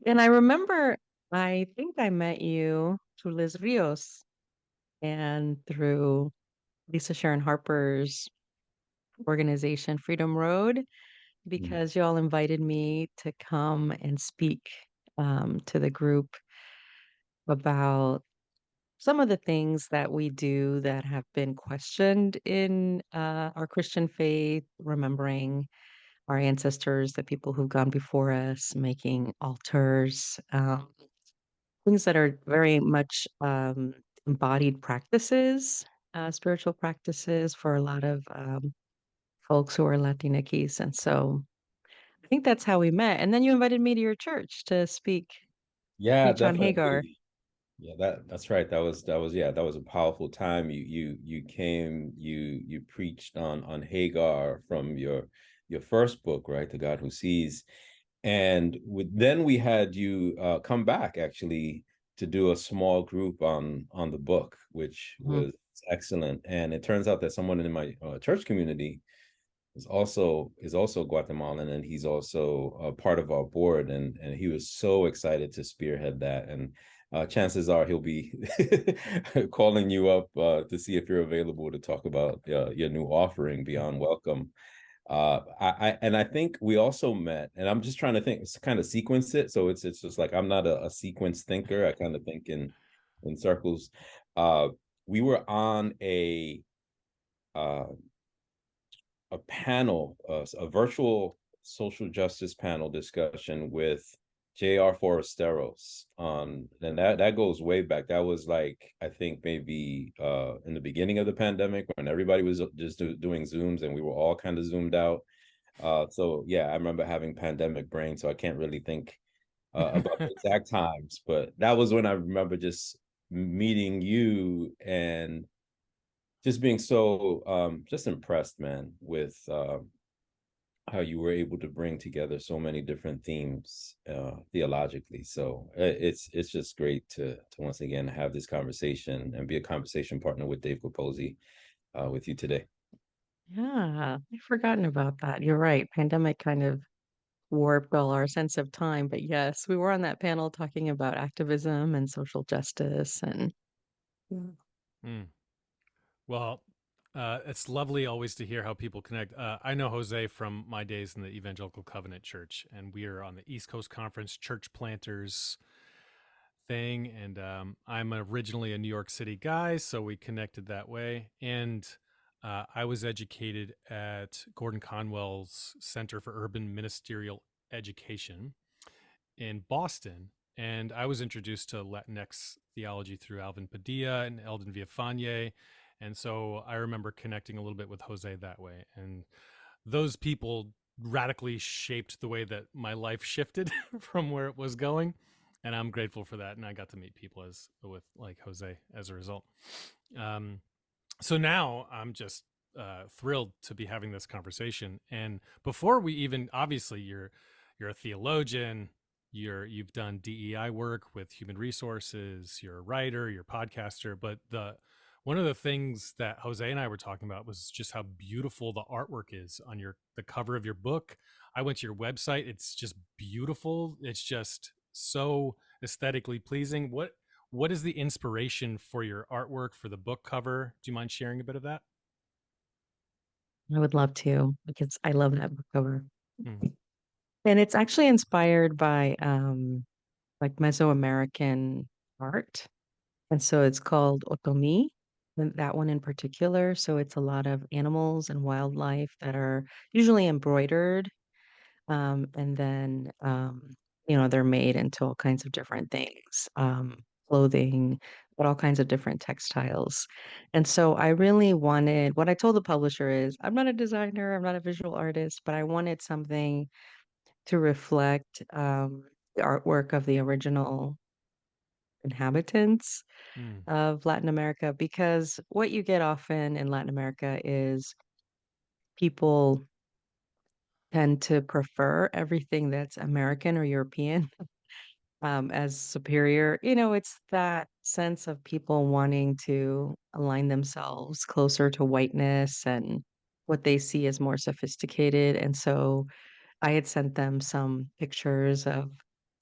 And I remember, I think I met you through Liz Rios and through Lisa Sharon Harper's organization, Freedom Road, Mm. because you all invited me to come and speak to the group about some of the things that we do that have been questioned in our Christian faith, remembering our ancestors, the people who've gone before us, making altars, things that are very much embodied practices, spiritual practices for a lot of folks who are Latinx. And so I think that's how we met. And then you invited me to your church to speak, Yeah, preach on Hagar. definitely. Yeah, that's right. That was a powerful time. You came, you preached on Hagar from your first book, right? The God Who Sees. And then we had you come back actually to do a small group on the book, which Mhm. was excellent. And it turns out that someone in my church community is also Guatemalan, and he's also a part of our board, and he was so excited to spearhead that. And chances are he'll be calling you up to see if you're available to talk about your new offering, Beyond Welcome. I think we also met, and I'm just trying to think, it's kind of sequence it. So it's just like I'm not a sequence thinker. I kind of think in circles. Uh, we were on uh, a panel, a virtual social justice panel discussion with J.R. Foresteros on, and that goes way back. That was like, I think maybe in the beginning of the pandemic when everybody was just doing Zooms and we were all kind of zoomed out. So yeah, I remember having pandemic brain, so I can't really think about the exact times, but that was when I remember just meeting you and just being so just impressed, man, with how you were able to bring together so many different themes theologically. So it's just great to once again have this conversation and be a conversation partner with Dave Capozzi with you today. Yeah, I've forgotten about that. You're right. Pandemic kind of warped all our sense of time. But yes, we were on that panel talking about activism and social justice and yeah. Mm. Well, it's lovely always to hear how people connect. I know Jose from my days in the Evangelical Covenant Church, and we are on the East Coast Conference Church Planters thing. And I'm originally a New York City guy, so we connected that way. And I was educated at Gordon Conwell's Center for Urban Ministerial Education in Boston. And I was introduced to Latinx theology through Alvin Padilla and Eldon Villafañe. And so I remember connecting a little bit with Jose that way. And those people radically shaped the way that my life shifted from where it was going. And I'm grateful for that. And I got to meet people as with like Jose as a result. Um, so now I'm just thrilled to be having this conversation. And before we even, obviously, you're a theologian. You've done DEI work with human resources. You're a writer. You're a podcaster. But the one of the things that Jose and I were talking about was just how beautiful the artwork is on the cover of your book. I went to your website. It's just beautiful. It's just so aesthetically pleasing. What is the inspiration for your artwork for the book cover? Do you mind sharing a bit of that? I would love to because I love that book cover. Hmm. And it's actually inspired by like Mesoamerican art. And so it's called Otomi, and that one in particular. So it's a lot of animals and wildlife that are usually embroidered. And then, they're made into all kinds of different things, clothing, but all kinds of different textiles. And so I really wanted, what I told the publisher is, I'm not a designer, I'm not a visual artist, but I wanted something to reflect the artwork of the original inhabitants Hmm. of Latin America, because what you get often in Latin America is people tend to prefer everything that's American or European as superior. It's that sense of people wanting to align themselves closer to whiteness and what they see as more sophisticated. And so I had sent them some pictures of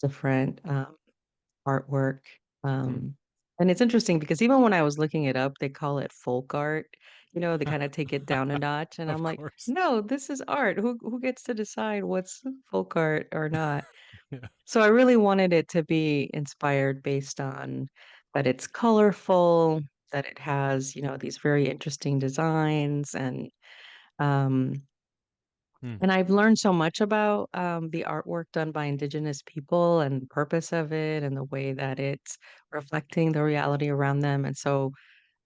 different artwork. Hmm. And it's interesting because even when I was looking it up, they call it folk art. They kind of take it down a notch. And Of I'm like, course. no, this is art. Who gets to decide what's folk art or not? Yeah. So I really wanted it to be inspired based on that it's colorful, that it has, these very interesting designs um Hmm. and I've learned so much about the artwork done by Indigenous people and the purpose of it and the way that it's reflecting the reality around them. And so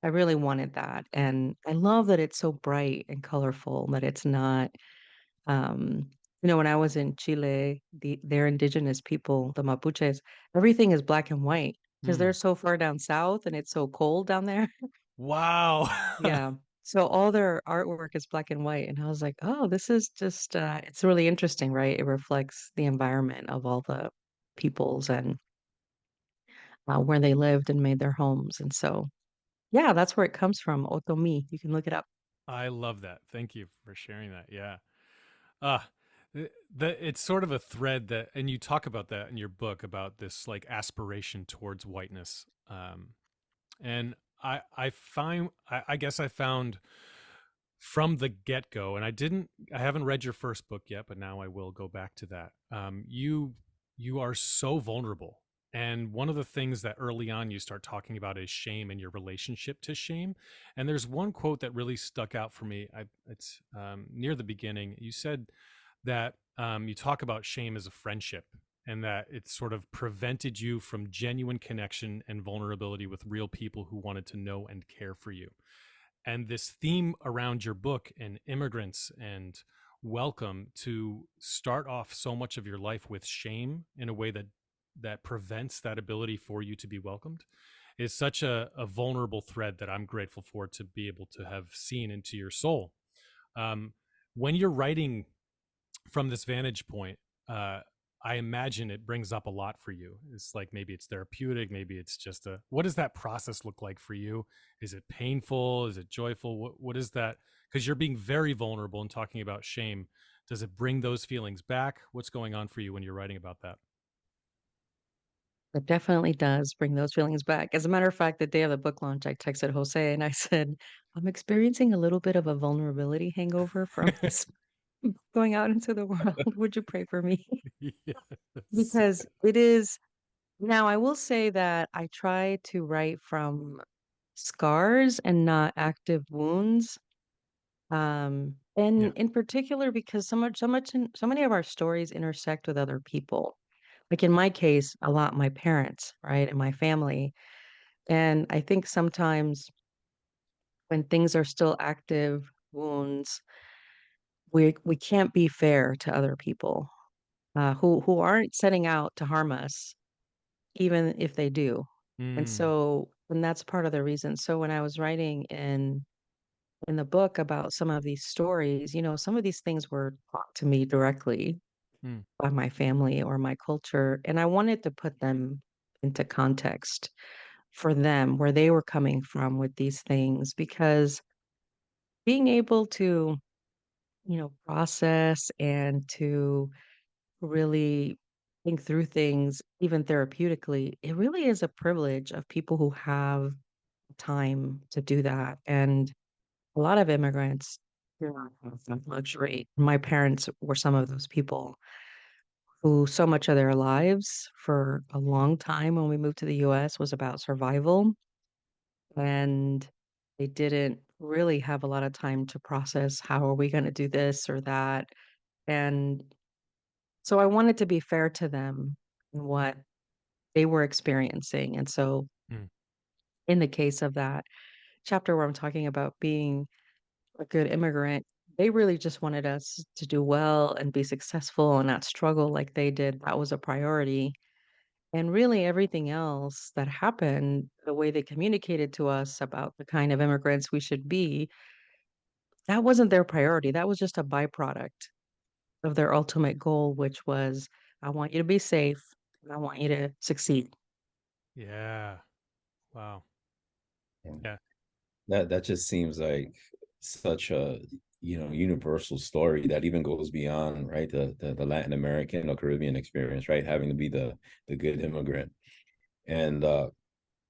I really wanted that. And I love that it's so bright and colorful, that it's not, um, when I was in Chile, their indigenous people, the Mapuches, everything is black and white because they're Hmm. so far down south and it's so cold down there. Wow. Yeah. So all their artwork is black and white. And I was like, oh, this is just, it's really interesting, right? It reflects the environment of all the peoples and where they lived and made their homes. And so, yeah, that's where it comes from. Otomi. You can look it up. I love that. Thank you for sharing that. Yeah. Ah, it's sort of a thread that, and you talk about that in your book about this like aspiration towards whiteness. And I guess I found from the get go, and I haven't read your first book yet, but now I will go back to that. You are so vulnerable. And one of the things that early on you start talking about is shame and your relationship to shame. And there's one quote that really stuck out for me. It's near the beginning. You said that you talk about shame as a friendship and that it sort of prevented you from genuine connection and vulnerability with real people who wanted to know and care for you. And this theme around your book and immigrants and welcome to start off so much of your life with shame in a way that prevents that ability for you to be welcomed is such a vulnerable thread that I'm grateful for to be able to have seen into your soul. Um, when you're writing from this vantage point, uh, I imagine it brings up a lot for you. It's like maybe it's therapeutic, maybe it's just what does that process look like for you? Is it painful? Is it joyful? What is that? Because you're being very vulnerable and talking about shame. Does it bring those feelings back? What's going on for you when you're writing about that? It definitely does bring those feelings back. As a matter of fact, the day of the book launch, I texted Jose and I said, I'm experiencing a little bit of a vulnerability hangover from this going out into the world. Would you pray for me? Yes. Because it is now, I will say that I try to write from scars and not active wounds. Yeah. And in particular, because so many of our stories intersect with other people. Like in my case, a lot my parents, right, and my family. And I think sometimes when things are still active wounds, we can't be fair to other people who aren't setting out to harm us, even if they do. Mm, And that's part of the reason. So when I was writing in the book about some of these stories, some of these things were taught to me directly mm, by my family or my culture, and I wanted to put them into context for them where they were coming from with these things because being able to, process and to really think through things, even therapeutically, it really is a privilege of people who have time to do that. And a lot of immigrants do not have that luxury. My parents were some of those people who so much of their lives for a long time when we moved to the US was about survival. And they didn't really have a lot of time to process how are we going to do this or that. And so I wanted to be fair to them in what they were experiencing. And so mm. in the case of that chapter where I'm talking about being a good immigrant, they really just wanted us to do well and be successful and not struggle like they did. That was a priority. And really, everything else that happened, the way they communicated to us about the kind of immigrants we should be, that wasn't their priority. That was just a byproduct of their ultimate goal, which was I want you to be safe and I want you to succeed. Yeah. Wow. Yeah. Yeah. That just seems like such a universal story that even goes beyond, right, the Latin American or Caribbean experience, right, having to be the good immigrant. And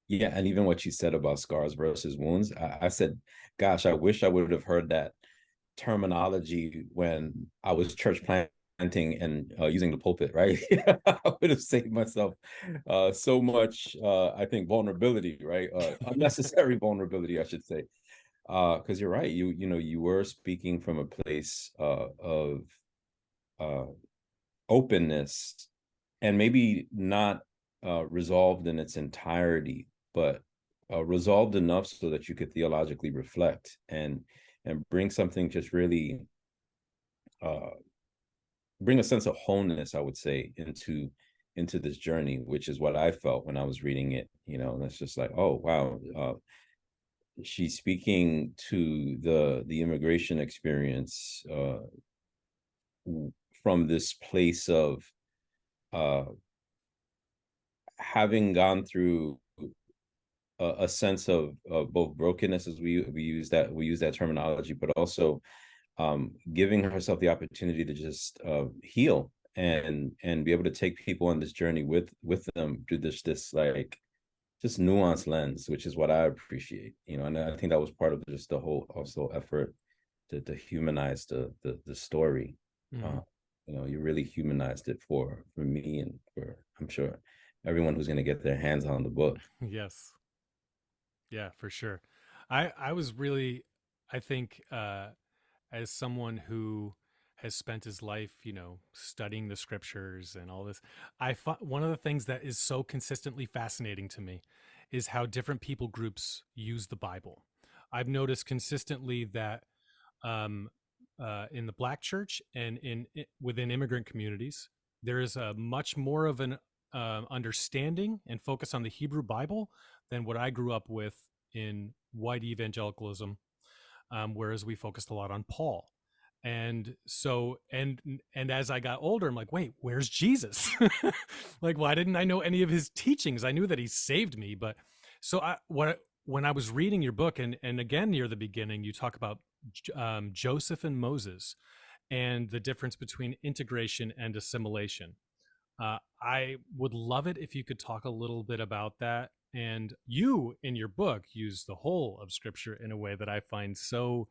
yeah, and even what you said about scars versus wounds, I said, gosh, I wish I would have heard that terminology when I was church planting and using the pulpit, right? I would have saved myself so much, I think, vulnerability, right? Unnecessary vulnerability, I should say. Because you're right, you were speaking from a place of uh, openness, and maybe not resolved in its entirety, but resolved enough so that you could theologically reflect and bring something, just really uh, bring a sense of wholeness, I would say, into this journey, which is what I felt when I was reading it. And it's just like, oh wow, she's speaking to the immigration experience from this place of uh, having gone through a sense of both brokenness, as we use that terminology, but also giving herself the opportunity to just heal and be able to take people on this journey with them through this like just nuanced lens, which is what I appreciate. And I think that was part of just the whole also effort to humanize the story. Mm-hmm. You really humanized it for me and for, I'm sure, everyone who's going to get their hands on the book. Yes. Yeah, for sure. I was really, I think, as someone who has spent his life, studying the scriptures and all this, one of the things that is so consistently fascinating to me is how different people groups use the Bible. I've noticed consistently that in the Black church and within immigrant communities, there is a much more of an understanding and focus on the Hebrew Bible than what I grew up with in white evangelicalism, whereas we focused a lot on Paul. And so, and as I got older, I'm like, wait, where's Jesus? Like, why didn't I know any of his teachings? I knew that he saved me, but so when I was reading your book, and again near the beginning, you talk about Joseph and Moses and the difference between integration and assimilation. I would love it if you could talk a little bit about that. And you, in your book, use the whole of Scripture in a way that I find so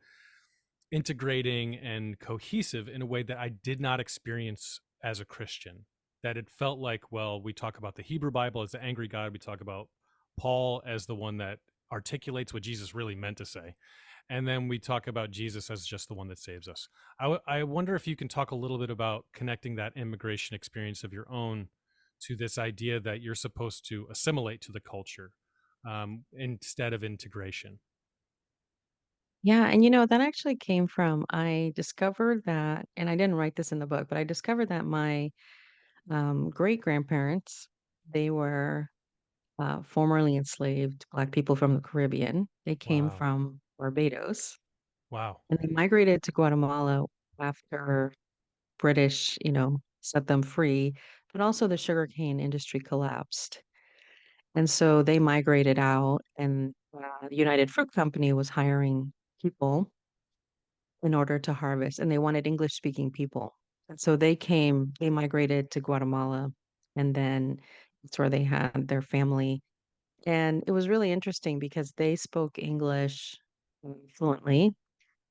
integrating and cohesive in a way that I did not experience as a Christian. That it felt like, well, we talk about the Hebrew Bible as the angry God, we talk about Paul as the one that articulates what Jesus really meant to say. And then we talk about Jesus as just the one that saves us. I wonder if you can talk a little bit about connecting that immigration experience of your own to this idea that you're supposed to assimilate to the culture instead of integration. Yeah, and that actually came from I discovered that, and I didn't write this in the book, but I discovered that my great grandparents, they were formerly enslaved Black people from the Caribbean. They came Wow. from Barbados, Wow. and they migrated to Guatemala after British, set them free, but also the sugarcane industry collapsed. And so they migrated out, and the United Fruit Company was hiring people in order to harvest, and they wanted English speaking people. And so they migrated to Guatemala, and then it's where they had their family. And it was really interesting because they spoke English fluently.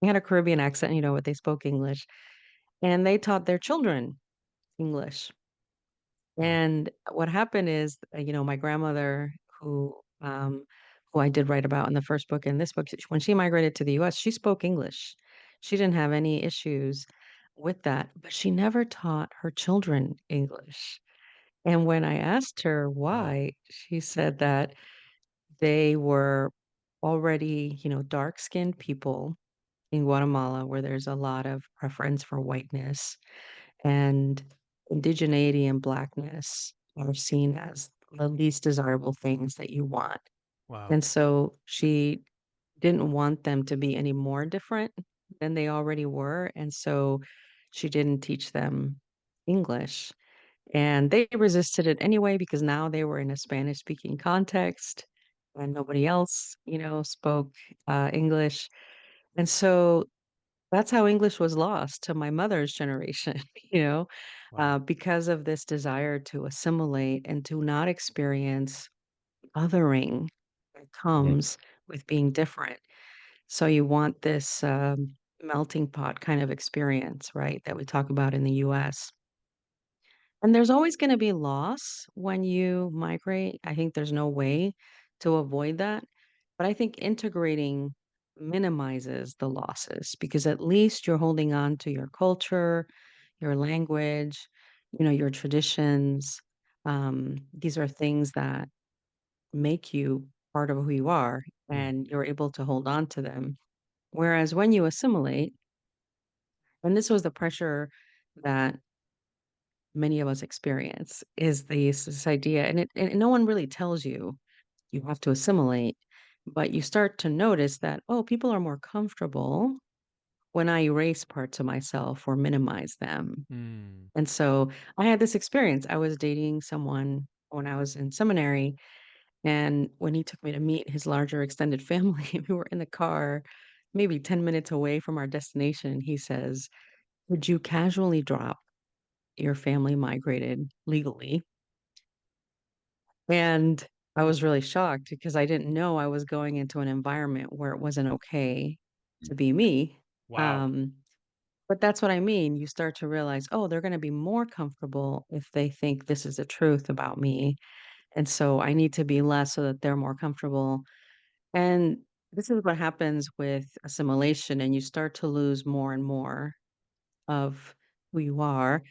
They had a Caribbean accent, but they spoke English, and they taught their children English. Wow. And what happened is, my grandmother, who I did write about in the first book and this book, when she migrated to the US, she spoke English. She didn't have any issues with that, but she never taught her children English. And when I asked her Wow. why, she said that they were already, dark-skinned people in Guatemala, where there's a lot of preference for whiteness, and indigeneity and blackness are seen as the least desirable things that you want. Wow. And so she didn't want them to be any more different than they already were. And so she didn't teach them English. And they resisted it anyway because now they were in a Spanish speaking context and nobody else, spoke English. And so that's how English was lost to my mother's generation, you know, Wow. because of this desire to assimilate and to not experience othering that Mm, comes with being different. So you want this melting pot kind of experience, right, that we talk about in the US. And there's always going to be loss when you migrate. I think there's no way to avoid that. But I think integrating minimizes the losses because at least you're holding on to your culture, your language, your traditions. These are things that make you part of who you are, Mm, and you're able to hold on to them. Whereas when you assimilate, and this was the pressure that many of us experience, is this idea, and no one really tells you you have to assimilate, but you start to notice that, oh, people are more comfortable when I erase parts of myself or minimize them. mm. And so I had this experience. I was dating someone when I was in seminary, and when he took me to meet his larger extended family, we were in the car, maybe 10 minutes away from our destination. He says, "Would you casually drop your family migrated legally?" And I was really shocked because I didn't know I was going into an environment where it wasn't okay to be me. Wow. Um, but that's what I mean. You start to realize, oh, they're going to be more comfortable if they think this is the truth about me. And so I need to be less so that they're more comfortable. And this is what happens with assimilation, and you start to lose more and more of who you are.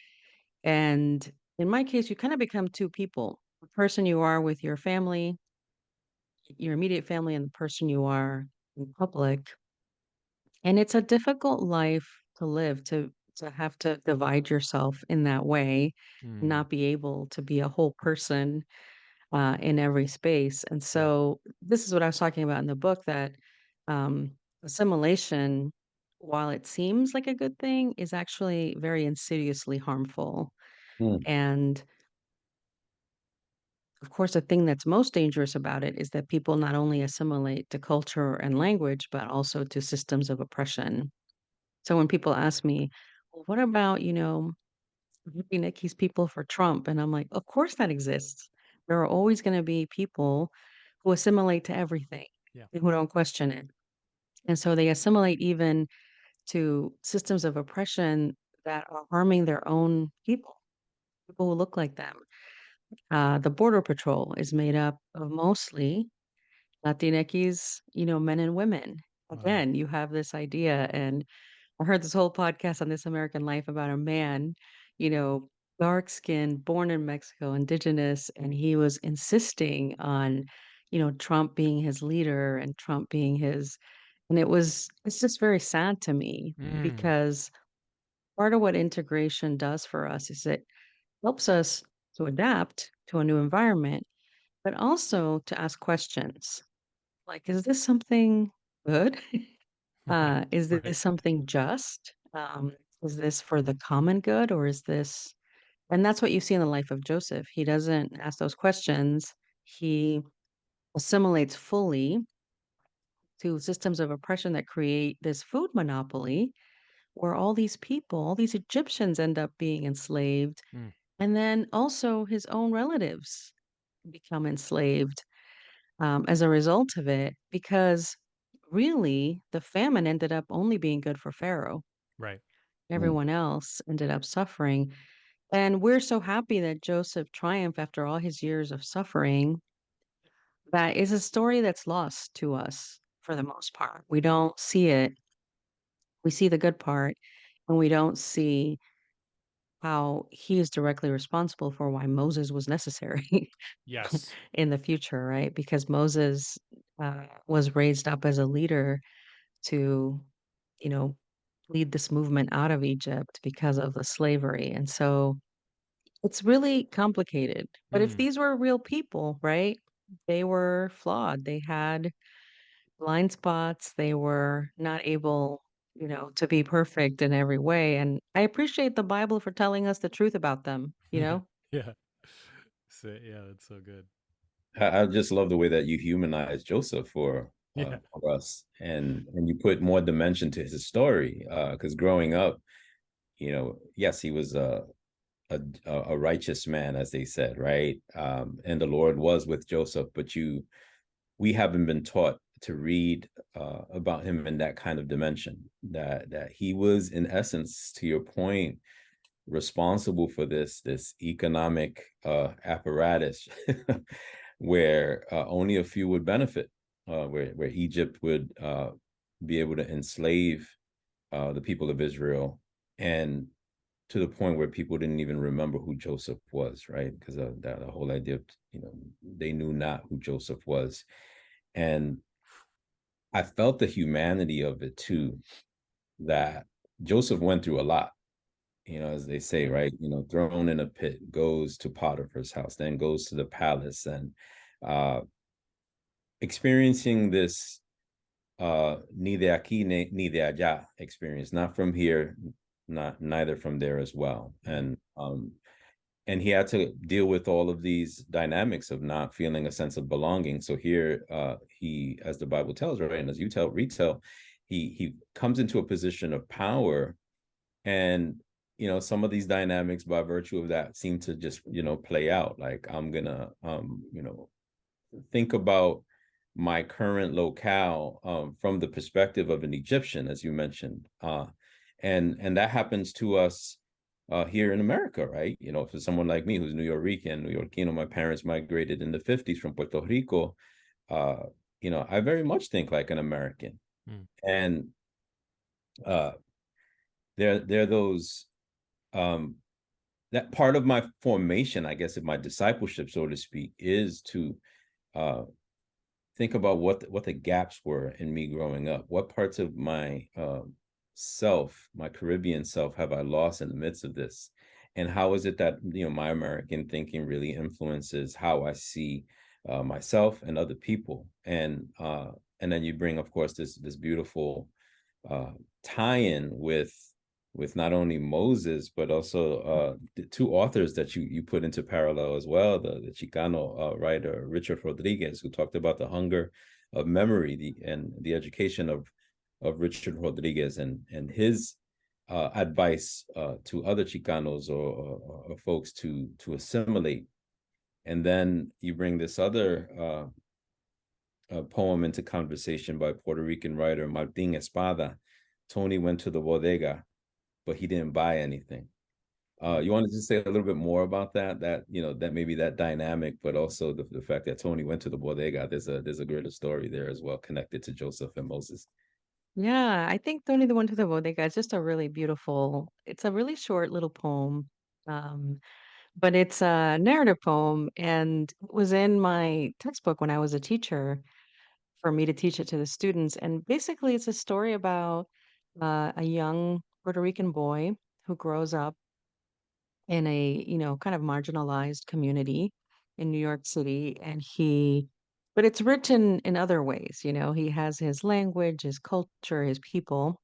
And in my case, you kind of become two people: the person you are with your immediate family, and the person you are in public. And it's a difficult life to live, to have to divide yourself in that way, Mm. not be able to be a whole person in every space. And Yeah. so this is what I was talking about in the book, that assimilation, while it seems like a good thing, is actually very insidiously harmful. mm, And of course, the thing that's most dangerous about it is that people not only assimilate to culture and language, but also to systems of oppression. So when people ask me, well, what about, Ricky Nikki's people for Trump? And I'm like, of course that exists. There are always going to be people who assimilate to everything Yeah. and who don't question it. And so they assimilate even to systems of oppression that are harming their own people who look like them. The Border Patrol is made up of mostly Latinx, men and women. Wow. Again, you have this idea, and I heard this whole podcast on This American Life about a man, you know, dark skinned, born in Mexico, indigenous, and he was insisting on, Trump being his leader and Trump being his. And it's just very sad to me Mm. because part of what integration does for us is it helps us to adapt to a new environment, but also to ask questions like, is this something good? Right. Is Right. this something just? Is this for the common good, or is this? And that's what you see in the life of Joseph. He doesn't ask those questions. He assimilates fully to systems of oppression that create this food monopoly where all these people, all these Egyptians end up being enslaved. Mm. And then also his own relatives become enslaved as a result of it, because really the famine ended up only being good for Pharaoh. Right. mm. Everyone else ended up suffering. And we're so happy that Joseph triumphed after all his years of suffering. That is a story that's lost to us for the most part. We don't see it. We see the good part, and we don't see how he is directly responsible for why Moses was necessary Yes. in the future, right? Because Moses was raised up as a leader to, you know, lead this movement out of Egypt because of the slavery. And so it's really complicated. But if Mm. these were real people, right? They were flawed. They had blind spots. They were not able, to be perfect in every way. And I appreciate the Bible for telling us the truth about them, you Yeah. know? Yeah. So, yeah, that's so good. I just love the way that you humanize Joseph for Yeah. for us, and you put more dimension to his story. Because growing up, yes, he was a righteous man, as they said, right? And the Lord was with Joseph, but we haven't been taught to read about him in that kind of dimension. That he was, in essence, to your point, responsible for this economic apparatus where only a few would benefit, where Egypt would be able to enslave the people of Israel, and to the point where people didn't even remember who Joseph was, right? Because of that the whole idea of, they knew not who Joseph was. And I felt the humanity of it too, that Joseph went through a lot, as they say, right? Thrown in a pit, goes to Potiphar's house, then goes to the palace, and uh, experiencing this ni de aquí ni de allá experience, not from here, neither from there as well. And he had to deal with all of these dynamics of not feeling a sense of belonging. So here, he, as the Bible tells, right, and as you retell, he comes into a position of power, and some of these dynamics, by virtue of that, seem to just play out. Like, I'm gonna think about my current locale from the perspective of an Egyptian, as you mentioned, and that happens to us here in America, right? For someone like me who's New Yorkino, my parents migrated in the 50s from Puerto Rico. I very much think like an American, and there are those that part of my formation, I guess, of my discipleship, so to speak, is to think about what the gaps were in me growing up. What parts of my self, my Caribbean self, have I lost in the midst of this? And how is it that my American thinking really influences how I see myself and other people? And then you bring, of course, this beautiful tie-in with not only Moses, but also the two authors that you put into parallel as well, the Chicano writer Richard Rodriguez, who talked about the hunger of memory, and the education of Richard Rodriguez, and his advice to other Chicanos or folks to assimilate. And then you bring this other poem into conversation by Puerto Rican writer Martín Espada. Tony went to the bodega, but he didn't buy anything. You want to just say a little bit more about that that maybe that dynamic, but also the fact that Tony went to the bodega. There's a greater story there as well, connected to Joseph and Moses. Yeah, I think Tony the One to the Bodega is just a really beautiful, it's a really short little poem. Um, but it's a narrative poem, and it was in my textbook when I was a teacher for me to teach it to the students. And basically, it's a story about a young Puerto Rican boy who grows up in a, kind of marginalized community in New York City. But it's rich in other ways. He has his language, his culture, his people.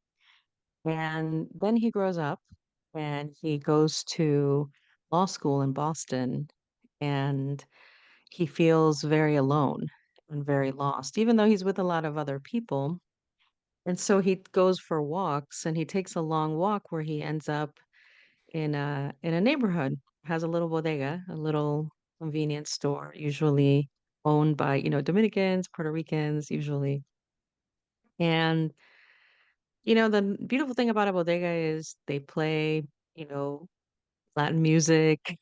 And then he grows up and he goes to law school in Boston, and he feels very alone and very lost, even though he's with a lot of other people. And so he goes for walks, and he takes a long walk where he ends up in a neighborhood, has a little bodega, a little convenience store, usually owned by, Dominicans, Puerto Ricans, usually. And the beautiful thing about a bodega is they play, you know, Latin music.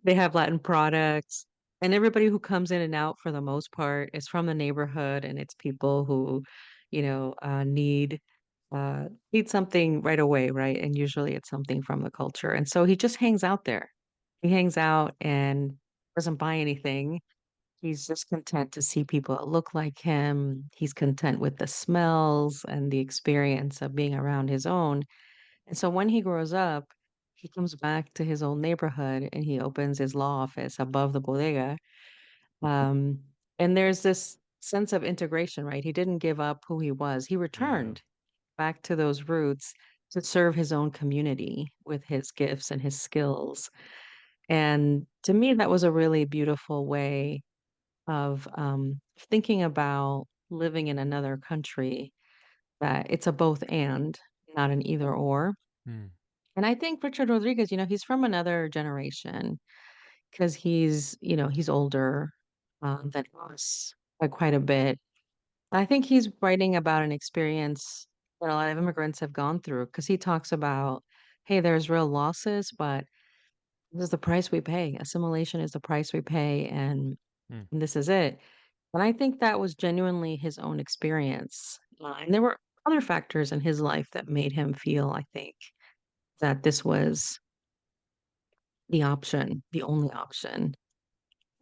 They have Latin products, and everybody who comes in and out for the most part is from the neighborhood, and it's people who, need something right away, right? And usually it's something from the culture. And so he just hangs out there. He hangs out and doesn't buy anything. He's just content to see people that look like him. He's content with the smells and the experience of being around his own. And so when he grows up, he comes back to his old neighborhood and he opens his law office above the bodega. Um, and there's this sense of integration, right? He didn't give up who he was. He Yeah. returned back to those roots to serve his own community with his gifts and his skills. And to me, that was a really beautiful way of thinking about living in another country, that it's a both and, not an either or. Mm, And I think Richard Rodriguez, he's from another generation because he's older than us by quite a bit. I think he's writing about an experience that a lot of immigrants have gone through because he talks about, hey, there's real losses, but this is the price we pay. Assimilation is the price we pay, mm, and this is it. And I think that was genuinely his own experience. And there were other factors in his life that made him feel, I think, that this was the option, the only option.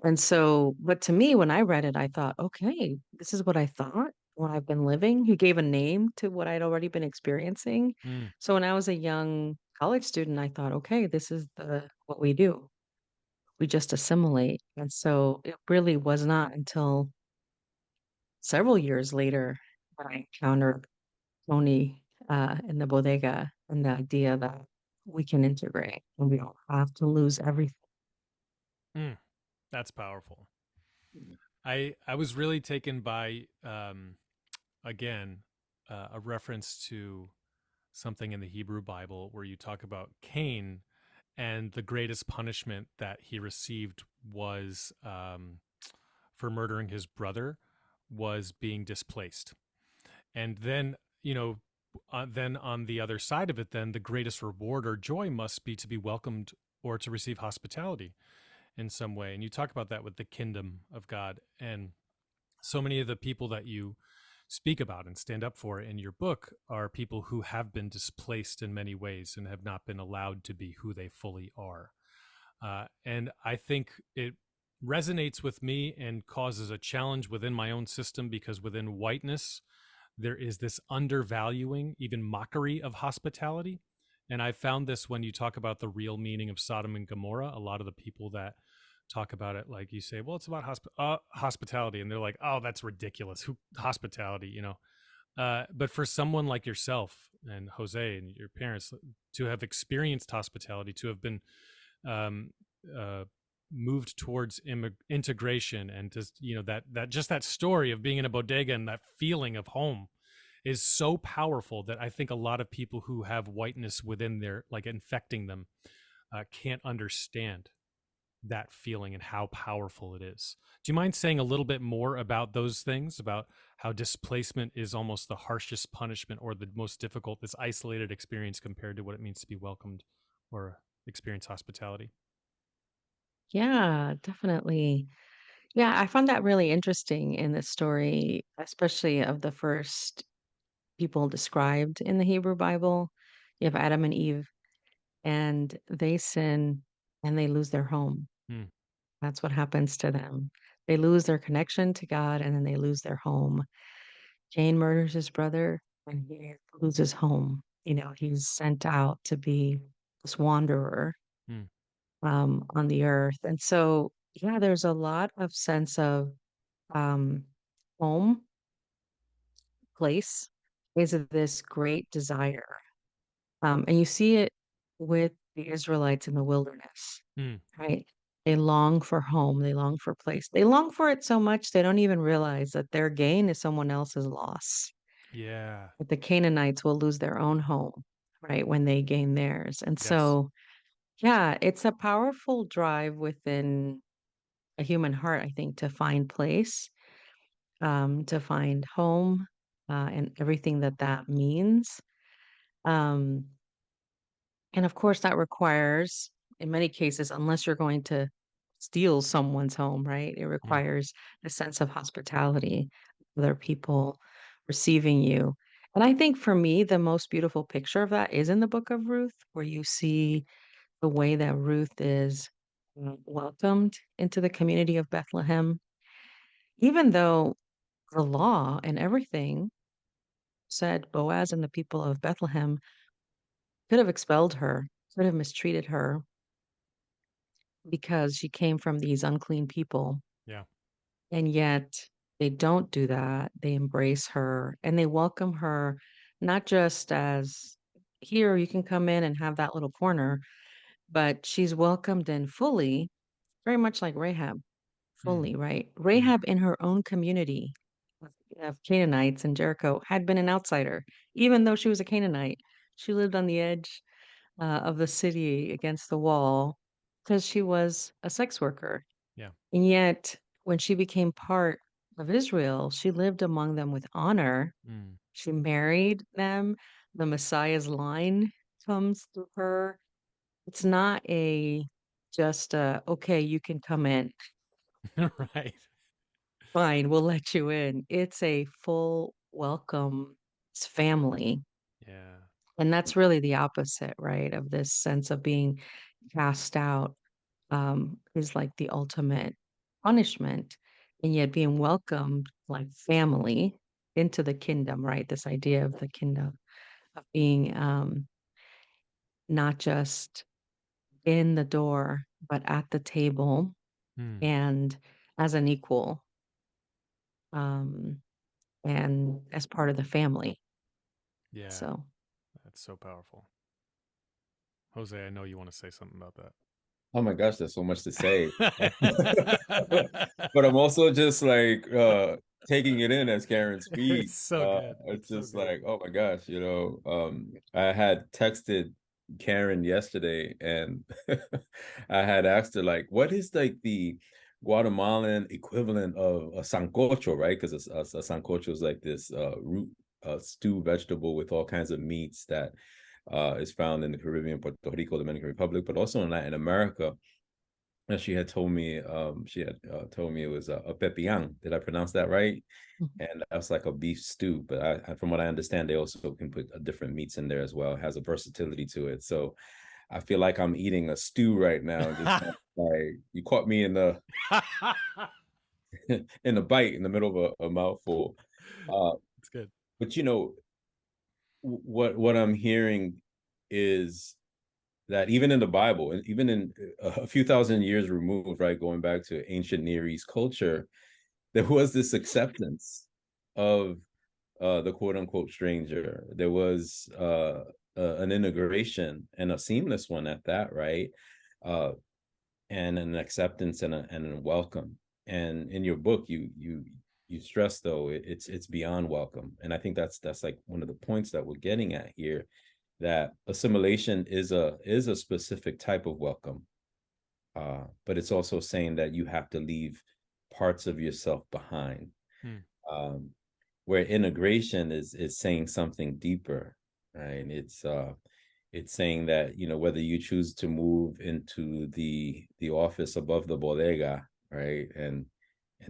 And so, but to me, when I read it, I thought, okay, this is what I thought, what I've been living. He gave a name to what I'd already been experiencing. mm. So when I was a young college student, I thought, okay, this is the what we do. We just assimilate. And so it really was not until several years later that I encountered Tony in the bodega and the idea that we can integrate and we don't have to lose everything. Mm. That's powerful. I was really taken by again a reference to something in the Hebrew Bible where you talk about Cain, and the greatest punishment that he received was for murdering his brother was being displaced. And then, then on the other side of it, then the greatest reward or joy must be to be welcomed or to receive hospitality in some way. And you talk about that with the kingdom of God. And so many of the people that you speak about and stand up for in your book are people who have been displaced in many ways and have not been allowed to be who they fully are. And I think it resonates with me and causes a challenge within my own system, because within whiteness, there is this undervaluing, even mockery of hospitality. And I found this when you talk about the real meaning of Sodom and Gomorrah. A lot of the people that talk about it, like you say, well, it's about hospitality. And they're like, oh, that's ridiculous. Who hospitality, but for someone like yourself and Jose and your parents to have experienced hospitality, to have been um, uh, moved towards integration, and just that story of being in a bodega and that feeling of home is so powerful that I think a lot of people who have whiteness within their, like, infecting them, can't understand that feeling and how powerful it is. Do you mind saying a little bit more about those things, about how displacement is almost the harshest punishment or the most difficult, this isolated experience, compared to what it means to be welcomed or experience hospitality? Yeah, definitely. Yeah, I found that really interesting in the story, especially of the first people described in the Hebrew Bible. You have Adam and Eve, and they sin and they lose their home. Hmm. That's what happens to them. They lose their connection to God and then they lose their home. Cain murders his brother and he loses home. He's sent out to be this wanderer Hmm. on the earth. And so, yeah, there's a lot of sense of um, home, place is this great desire. And you see it with the Israelites in the wilderness, Hmm. right? They long for home, they long for place. They long for it so much they don't even realize that their gain is someone else's loss. Yeah. But the Canaanites will lose their own home, right, when they gain theirs. And Yes. so, yeah, it's a powerful drive within a human heart, I think, to find place, to find home, and everything that that means. Um, and of course, that requires, in many cases, unless you're going to steal someone's home, right? It Hmm. requires a sense of hospitality, other people receiving you. And I think for me, the most beautiful picture of that is in the book of Ruth, where you see the way that Ruth is welcomed into the community of Bethlehem, even though the law and everything said Boaz and the people of Bethlehem could have expelled her, could have mistreated her because she came from these unclean people. Yeah. And yet they don't do that. They embrace her and they welcome her, not just as here, you can come in and have that little corner, but she's welcomed in fully, very much like Rahab, Hmm. fully, right? Hmm. Rahab in her own community of Canaanites in Jericho had been an outsider. Even though she was a Canaanite, she lived on the edge of the city against the wall because she was a sex worker. Yeah. And yet, when she became part of Israel, she lived among them with honor. Mm. She married them. The Messiah's line comes through her. It's not a just okay, you can come in. Right. Fine, we'll let you in. It's a full welcome. It's family. Yeah. And that's really the opposite, right? Of this sense of being cast out is like the ultimate punishment. And yet being welcomed like family into the kingdom, right? This idea of the kingdom of being not just in the door, but at the table Mm. and as an equal um, and as part of the family. Yeah. So, That's so powerful. Jose, I know you want to say something about Oh my gosh, there's so much to say. that. But I'm also just like taking it in as Karen It's speaks. so good. It's It's so just good. like, oh my gosh, I had texted Karen yesterday and I had asked her like, what is like the Guatemalan equivalent of a sancocho, right? Because a sancocho is like this root stew vegetable with all kinds of meats that is found in the Caribbean, Puerto Rico, Dominican Republic, but also in Latin America. And she had told me it was a pepián. Did I pronounce that right? mhm. And that's like a beef stew. But from what I understand, they also can put different meats in there as well. It has a versatility to it. So I feel like I'm eating a stew right now. Just like you caught me in the in the bite in the middle of a mouthful. It's good. But what I'm hearing is that even in the Bible, and even in a few thousand years removed, right, going back to ancient Near East culture, there was this acceptance of the quote unquote stranger. There was an integration and a seamless one at that, right? Uh, and an acceptance and a welcome. And in your book, you stress though it's beyond welcome, and I think that's like one of the points that we're getting at here, that assimilation is a specific type of welcome, but it's also saying that you have to leave parts of yourself behind. Hmm. Um, where integration is saying something deeper, right? It's saying that whether you choose to move into the office above the bodega, right, and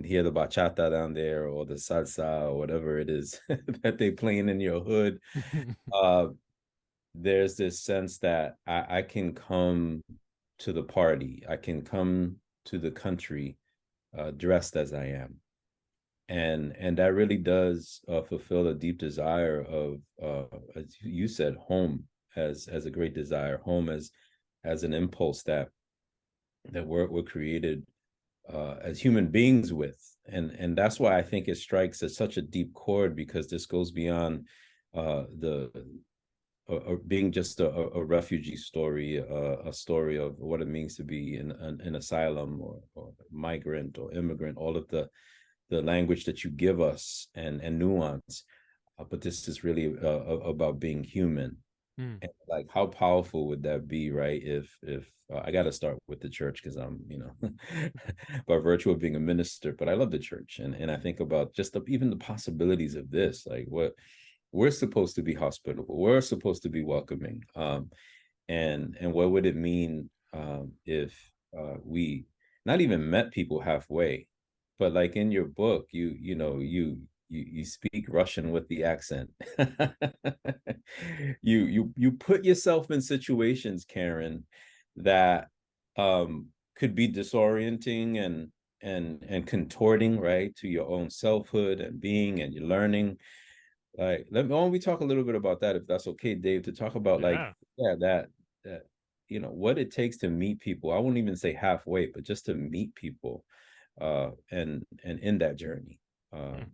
hear the bachata down there or the salsa or whatever it is that they playing in your hood, uh, there's this sense that I can come to the party, I can come to the country dressed as I am, and that really does fulfill a deep desire of, as you said, home as a great desire, home as an impulse that we're created as human beings with, and that's why I think it strikes at such a deep chord, because this goes beyond the being just a refugee story, a story of what it means to be an asylum or migrant or immigrant, all of the language that you give us and nuance. But this is really about being human. Hmm. And like, how powerful would that be, right? If I got to start with the church because I'm, by virtue of being a minister, but I love the church, and I think about just even the possibilities of this, like what we're supposed to be hospitable, we're supposed to be welcoming, and what would it mean if we not even met people halfway, but like in your book, you speak Russian with the accent. You put yourself in situations, Karen, that could be disorienting and contorting, right, to your own selfhood and being and your learning. Like, why don't we talk a little bit about that, if that's okay, Dave, to talk about like, Yeah. yeah, that what it takes to meet people. I wouldn't even say halfway, but just to meet people, and in that journey. Hmm.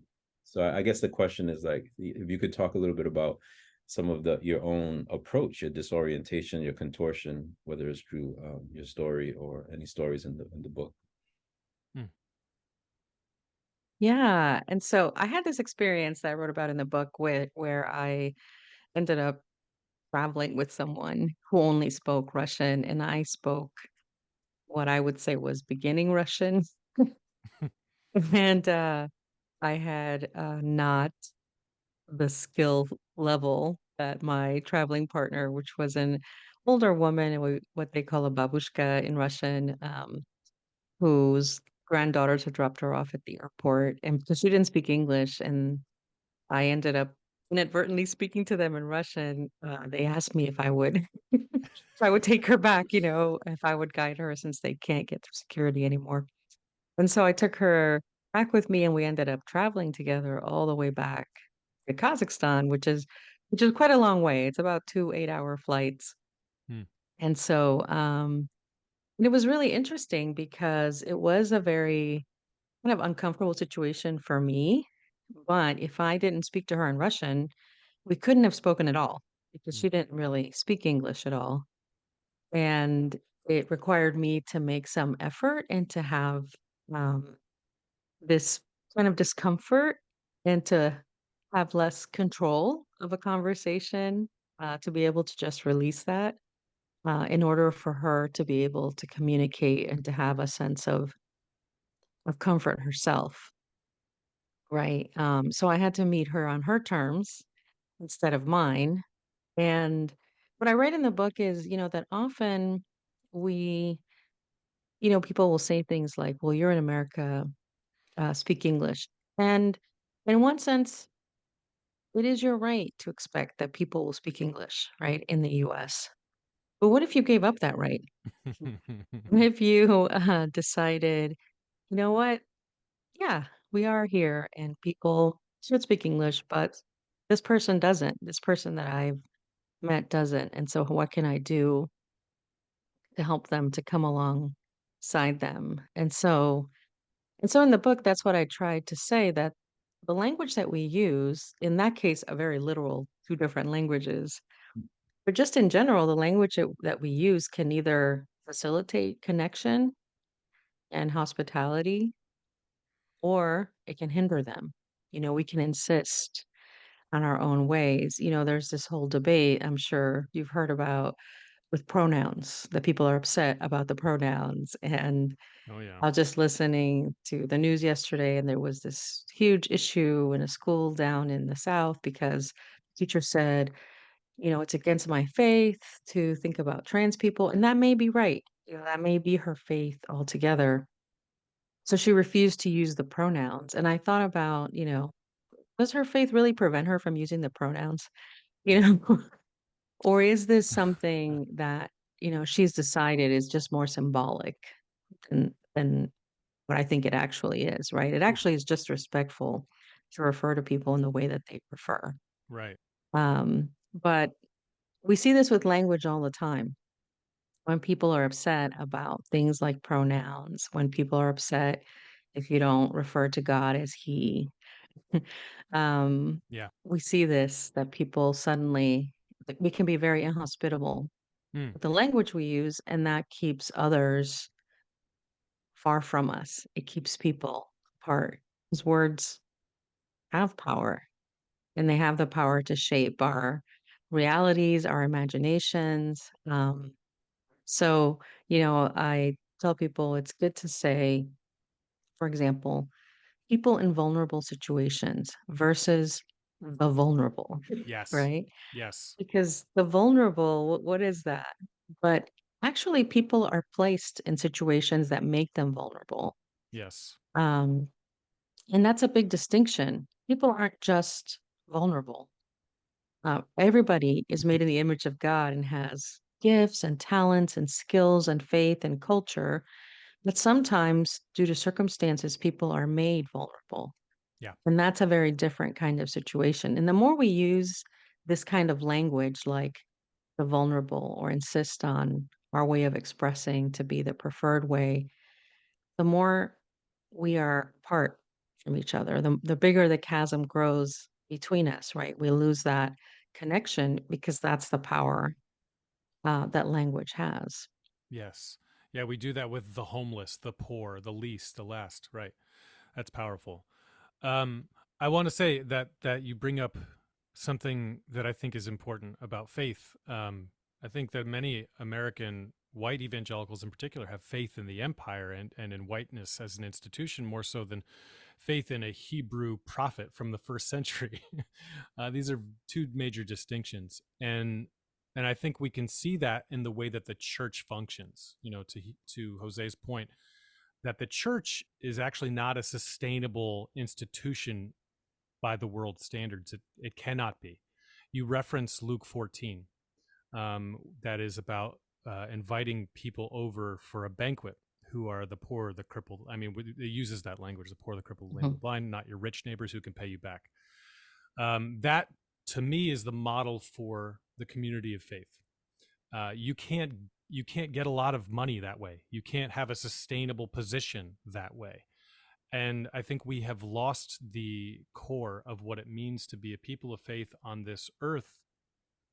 So I guess the question is like, if you could talk a little bit about some of your own approach, your disorientation, your contortion, whether it's through your story or any stories in the book. Hmm. Yeah. And so I had this experience that I wrote about in the book where I ended up traveling with someone who only spoke Russian, and I spoke what I would say was beginning Russian. And I had not the skill level that my traveling partner, which was an older woman, and what they call a babushka in Russian, whose granddaughters had dropped her off at the airport. And because she didn't speak English, and I ended up inadvertently speaking to them in Russian, they asked me if I would if I would take her back, if I would guide her since they can't get through security anymore. And so I took her back with me and we ended up traveling together all the way back to Kazakhstan, which is quite a long way. It's about 2 8-hour flights. Hmm. And so it was really interesting because it was a very kind of uncomfortable situation for me. But if I didn't speak to her in Russian, we couldn't have spoken at all because Hmm. she didn't really speak English at all. And it required me to make some effort and to have um, this kind of discomfort and to have less control of a conversation, to be able to just release that, in order for her to be able to communicate and to have a sense of comfort herself, right? So I had to meet her on her terms instead of mine. And what I write in the book is, that often we, people will say things like, well, you're in America, speak English. And in one sense, it is your right to expect that people will speak English, right, in the US. But what if you gave up that right? What if you decided, you know what? Yeah, we are here and people should speak English, but this person doesn't. This person that I've met doesn't. And so what can I do to help them to come alongside them? And so in the book, that's what I tried to say, that the language that we use, in that case, a very literal two different languages, but just in general, the language that we use can either facilitate connection and hospitality, or it can hinder them. We can insist on our own ways. There's this whole debate, I'm sure you've heard about, with pronouns, that people are upset about the pronouns. And Oh yeah. I was just listening to the news yesterday, and there was this huge issue in a school down in the South because the teacher said, it's against my faith to think about trans people. And that may be right. That may be her faith altogether. So she refused to use the pronouns. And I thought about, does her faith really prevent her from using the pronouns? You know, or is this something that, she's decided is just more symbolic than what I think it actually is, right? It actually is just respectful to refer to people in the way that they prefer. Right. But we see this with language all the time. When people are upset about things like pronouns, when people are upset if you don't refer to God as He, um, Yeah. we see this, that people suddenly, like, we can be very inhospitable Hmm. with the language we use, and that keeps others far from us. It keeps people apart. These words have power, and they have the power to shape our realities, our imaginations. So, I tell people it's good to say, for example, people in vulnerable situations versus the vulnerable, Yes. right? Yes. Because the vulnerable, what is that? But actually, people are placed in situations that make them vulnerable. Yes. Um, and that's a big distinction. People aren't just vulnerable. Everybody is made in the image of God and has gifts and talents and skills and faith and culture. But sometimes, due to circumstances, people are made vulnerable. Yeah. And that's a very different kind of situation. And the more we use this kind of language, like the vulnerable, or insist on our way of expressing to be the preferred way, the more we are apart from each other, the bigger the chasm grows between us, right? We lose that connection because that's the power that language has. Yes. Yeah, we do that with the homeless, the poor, the least, the last, right? That's powerful. I want to say that you bring up something that I think is important about faith. I think that many American white evangelicals in particular have faith in the empire and in whiteness as an institution more so than faith in a Hebrew prophet from the first century. These are two major distinctions, and I think we can see that in the way that the church functions. You know, to Jose's point, that the church is actually not a sustainable institution by the world standards. It cannot be. You reference Luke 14, that is about inviting people over for a banquet who are the poor, the crippled. I mean, it uses that language: the poor, the crippled, the lame, the Mhm. blind, not your rich neighbors who can pay you back. That, to me, is the model for the community of faith. You can't get a lot of money that way. You can't have a sustainable position that way. And I think we have lost the core of what it means to be a people of faith on this earth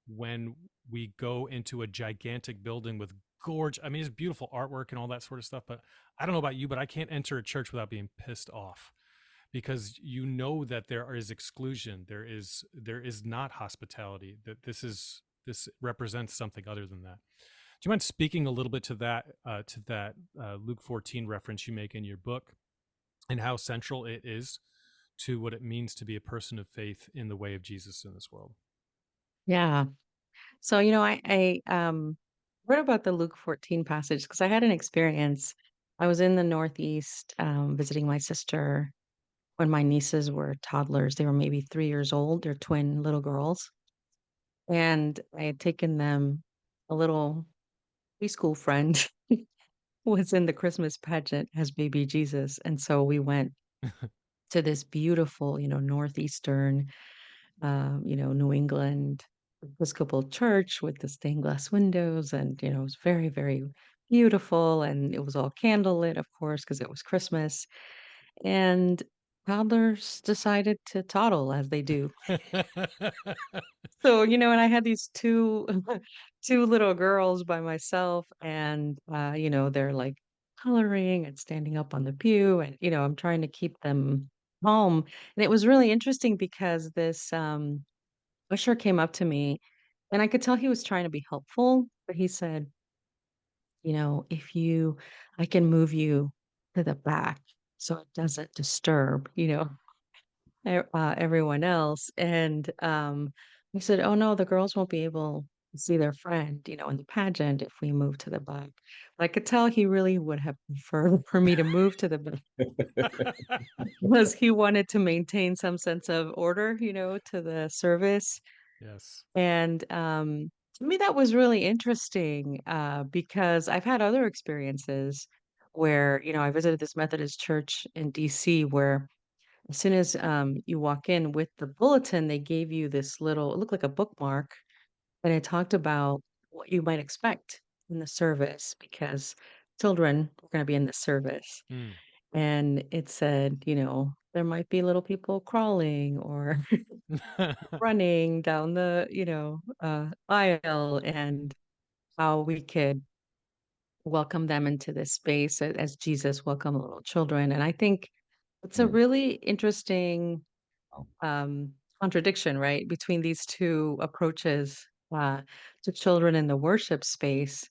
when we go into a gigantic building with gorgeous, I mean, it's beautiful artwork and all that sort of stuff. But I don't know about you, but I can't enter a church without being pissed off, because you know that there is exclusion, there is not hospitality, that this represents something other than that. Do you mind speaking a little bit to that Luke 14 reference you make in your book, and how central it is to what it means to be a person of faith in the way of Jesus in this world? Yeah. So, I read about the Luke 14 passage because I had an experience. I was in the Northeast visiting my sister when my nieces were toddlers. They were maybe 3 years old. They're twin little girls. And I had taken them, a little preschool friend was in the Christmas pageant as baby Jesus. And so we went to this beautiful, Northeastern, New England Episcopal church with the stained glass windows. And, it was very, very beautiful. And it was all candlelit, of course, because it was Christmas. And toddlers decided to toddle as they do. So, and I had these two two little girls by myself, and they're like coloring and standing up on the pew, and I'm trying to keep them calm. And it was really interesting because this usher came up to me, and I could tell he was trying to be helpful, but he said, if I can move you to the back so it doesn't disturb, everyone else. And we said, "Oh no, the girls won't be able to see their friend, in the pageant if we move to the back." But I could tell he really would have preferred for me to move to the back because he wanted to maintain some sense of order, to the service. Yes. And to me, that was really interesting because I've had other experiences where, I visited this Methodist church in DC where as soon as you walk in with the bulletin, they gave you this little, it looked like a bookmark, and it talked about what you might expect in the service because children were going to be in the service. Mm. And it said, there might be little people crawling or running down the, aisle, and how we could welcome them into this space as Jesus welcomed little children. And I think it's a Mm. really interesting contradiction, right, between these two approaches uh, to children in the worship space.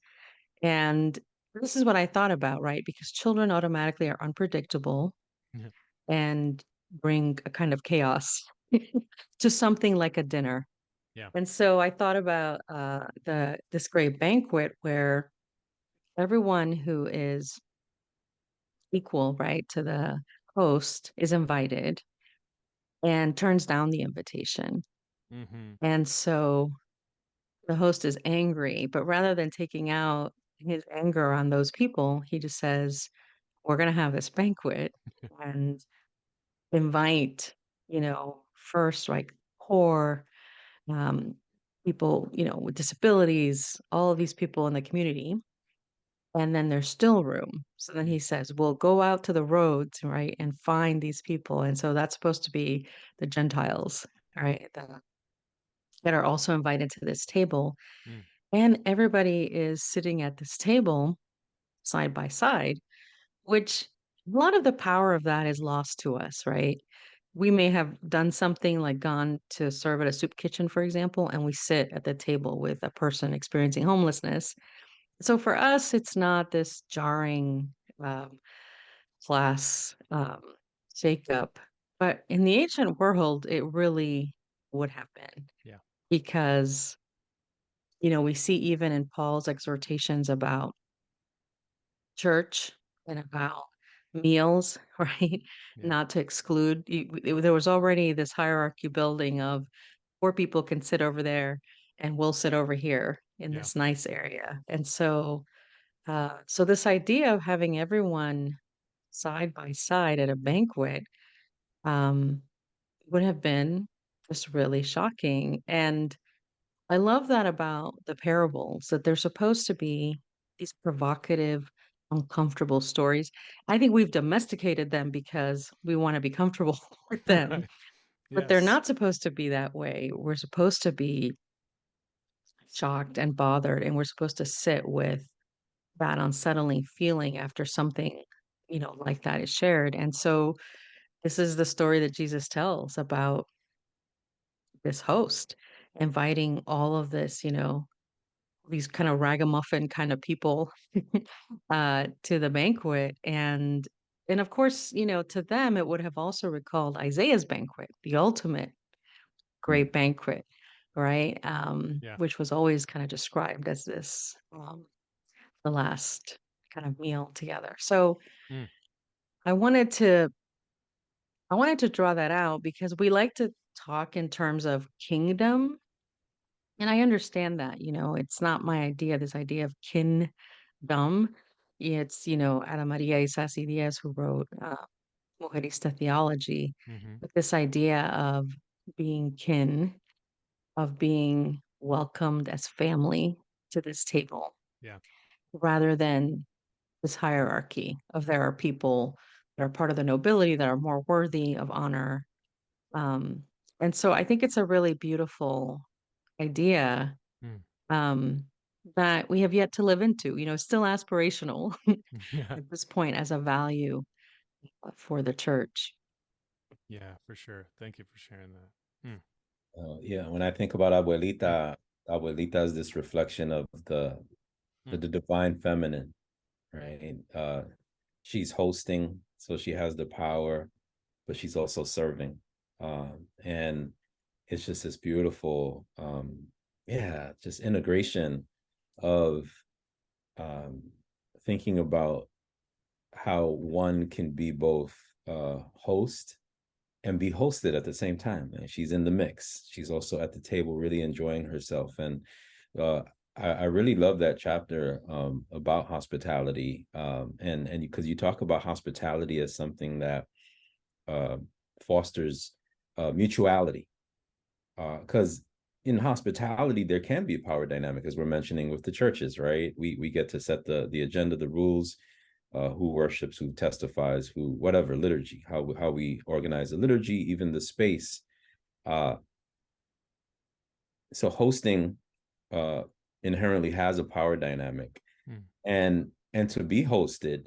And this is what I thought about, right? Because children automatically are unpredictable Yeah. and bring a kind of chaos to something like a dinner. Yeah. And so I thought about the this great banquet where everyone who is equal, right, to the host is invited and turns down the invitation. Mm-hmm. And so the host is angry, but rather than taking out his anger on those people, he just says, "We're going to have this banquet and invite, first like poor um, people, with disabilities, all of these people in the community. And then there's still room." So then he says, "We'll go out to the roads, right, and find these people." And so that's supposed to be the Gentiles, right, that are also invited to this table. Mm. And everybody is sitting at this table side by side, which a lot of the power of that is lost to us, right? we may have done something like gone to serve at a soup kitchen, for example, and we sit at the table with a person experiencing homelessness. So for us, it's not this jarring um, class shakeup, but in the ancient world, it really would have been Yeah. because, we see even in Paul's exhortations about church and about meals, right? Yeah. Not to exclude. There was already this hierarchy building of poor people can sit over there and we'll sit over here in Yeah. this nice area. And so this idea of having everyone side by side at a banquet um, would have been just really shocking. And I love that about the parables, that they're supposed to be these provocative, uncomfortable stories. I think we've domesticated them because we want to be comfortable with them, Right. but they're Yes. not supposed to be that way. We're supposed to be shocked and bothered, and we're supposed to sit with that unsettling feeling after something, like that is shared. And so this is the story that Jesus tells about this host inviting all of this, these kind of ragamuffin kind of people to the banquet. And of course, to them it would have also recalled Isaiah's banquet, the ultimate Mm. great banquet, right? Yeah. Which was always kind of described as this the last kind of meal together. So Mm. I wanted to I wanted to draw that out because we like to talk in terms of kingdom. And I understand that, it's not my idea, this idea of kingdom. It's, Ana Maria Isasi Diaz who wrote Mujerista Theology, Hmm. but this idea of being kin, of being welcomed as family to this table, Yeah. rather than this hierarchy of there are people that are part of the nobility that are more worthy of honor. Um, and so I think it's a really beautiful idea Mm. um, that we have yet to live into, still aspirational Yeah. at this point as a value for the church. Yeah, for sure. Thank you for sharing that. Mm. Yeah, when I think about abuelita is this reflection of the Mm. divine feminine, right? She's hosting, so she has the power, but she's also serving. And it's just this beautiful, yeah, just integration of um, thinking about how one can be both host and be hosted at the same time. And she's in the mix. She's also at the table, really enjoying herself. And uh, I really love that chapter about hospitality, and because you talk about hospitality as something that uh, fosters mutuality. Because in hospitality, there can be a power dynamic, as we're mentioning with the churches, right? We get to set the agenda, the rules, who worships, who testifies, who whatever liturgy, how we organize the liturgy, even the space. Uh, so hosting uh, inherently has a power dynamic, Mm. and to be hosted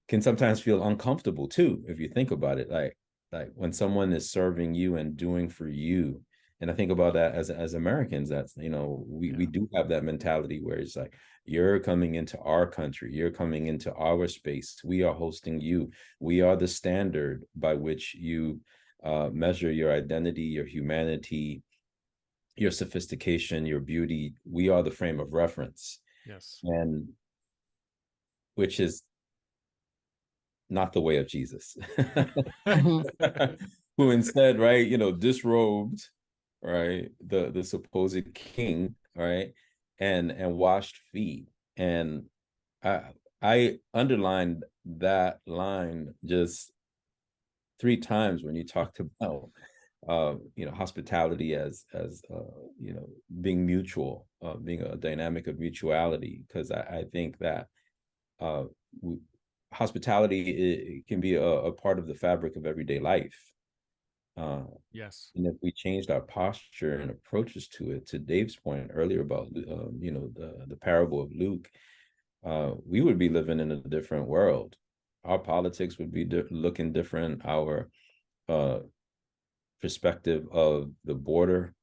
can sometimes feel uncomfortable too, if you think about it. Like when someone is serving you and doing for you. And I think about that as Americans, that's we Yeah. do have that mentality where it's like, you're coming into our country, you're coming into our space, we are hosting you, we are the standard by which you measure your identity, your humanity, your sophistication, your beauty. We are the frame of reference. Yes. And which is not the way of Jesus, Mhm. who instead, right, disrobed, right, the supposed king, right, and washed feet. And I I underlined that line just 3 times when you talked about hospitality as being mutual, being a dynamic of mutuality, because I think that uh, we, hospitality, it can be a part of the fabric of everyday life. Uh, Yes. and if we changed our posture and approaches to it, to Dave's point earlier about the parable of Luke, we would be living in a different world. Our politics would be looking different. Our uh, perspective of the border,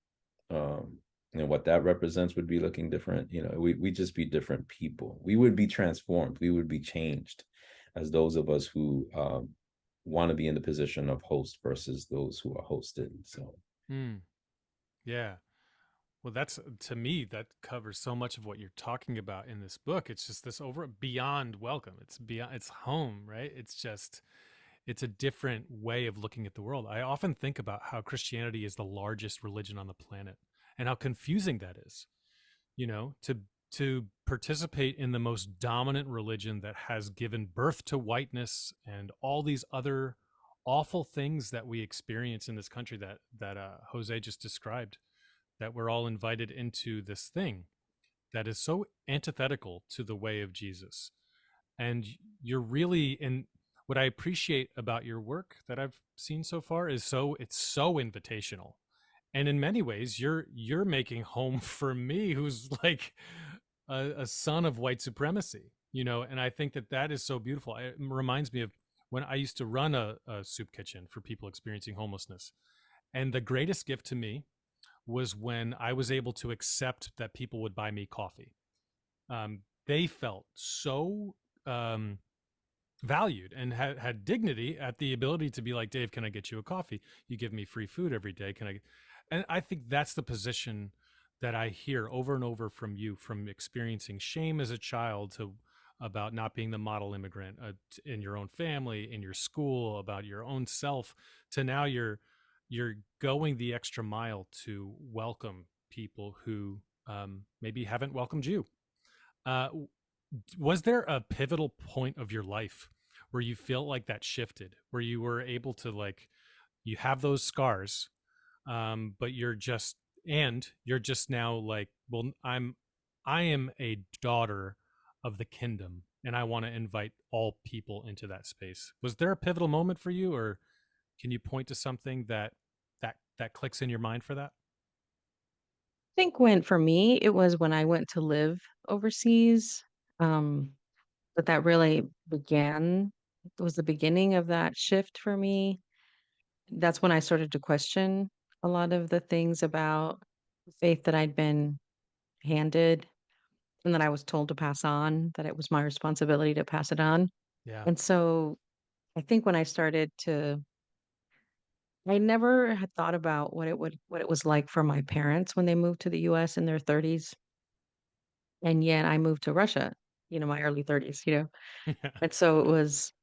and what that represents would be looking different. We just be different people. We would be transformed. We would be changed as those of us who want to be in the position of host versus those who are hosted. So, yeah. Well, that's, to me, that covers so much of what you're talking about in this book. It's just this over beyond welcome. It's beyond, it's home, right? It's a different way of looking at the world. I often think about how Christianity is the largest religion on the planet and how confusing that is, to participate in the most dominant religion that has given birth to whiteness and all these other awful things that we experience in this country that Jose just described, that we're all invited into this thing that is so antithetical to the way of Jesus. And you're really in, what I appreciate about your work that I've seen so far is it's so invitational. And in many ways, you're making home for me, who's like a son of white supremacy, and I think that is so beautiful. It reminds me of when I used to run a soup kitchen for people experiencing homelessness. And the greatest gift to me was when I was able to accept that people would buy me coffee. They felt so valued and had dignity at the ability to be like, Dave, can I get you a coffee? You give me free food every day. Can I? And I think that's the position that I hear over and over from you, from experiencing shame as a child to about not being the model immigrant in your own family, in your school, about your own self, to now you're going the extra mile to welcome people who maybe haven't welcomed you. Was there a pivotal point of your life where you feel like that shifted, where you were able to, like, you have those scars, but you're just now like, well, I am a daughter of the kingdom, and I want to invite all people into that space? Was there a pivotal moment for you, or can you point to something that clicks in your mind for that? I think for me, it was when I went to live overseas. Um, but that really began, it was the beginning of that shift for me. That's when I started to question a lot of the things about the faith that I'd been handed and that I was told to pass on, that it was my responsibility to pass it on. Yeah. And so I think when I never had thought about what it was like for my parents when they moved to the US in their 30s. And yet I moved to Russia, my early 30s. Yeah. And so it was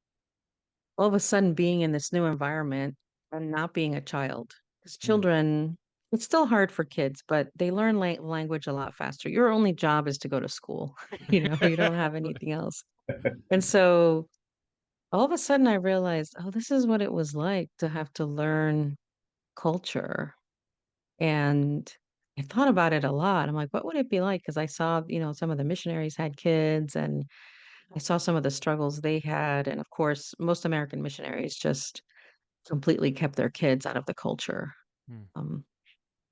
all of a sudden being in this new environment and not being a child. Because Mm. children, it's still hard for kids, but they learn language a lot faster. Your only job is to go to school, you don't have anything else. And so all of a sudden I realized, oh, this is what it was like to have to learn culture. And I thought about it a lot. I'm like, what would it be like? Because I saw, some of the missionaries had kids and I saw some of the struggles they had. And of course, most American missionaries just completely kept their kids out of the culture. Mm. Um,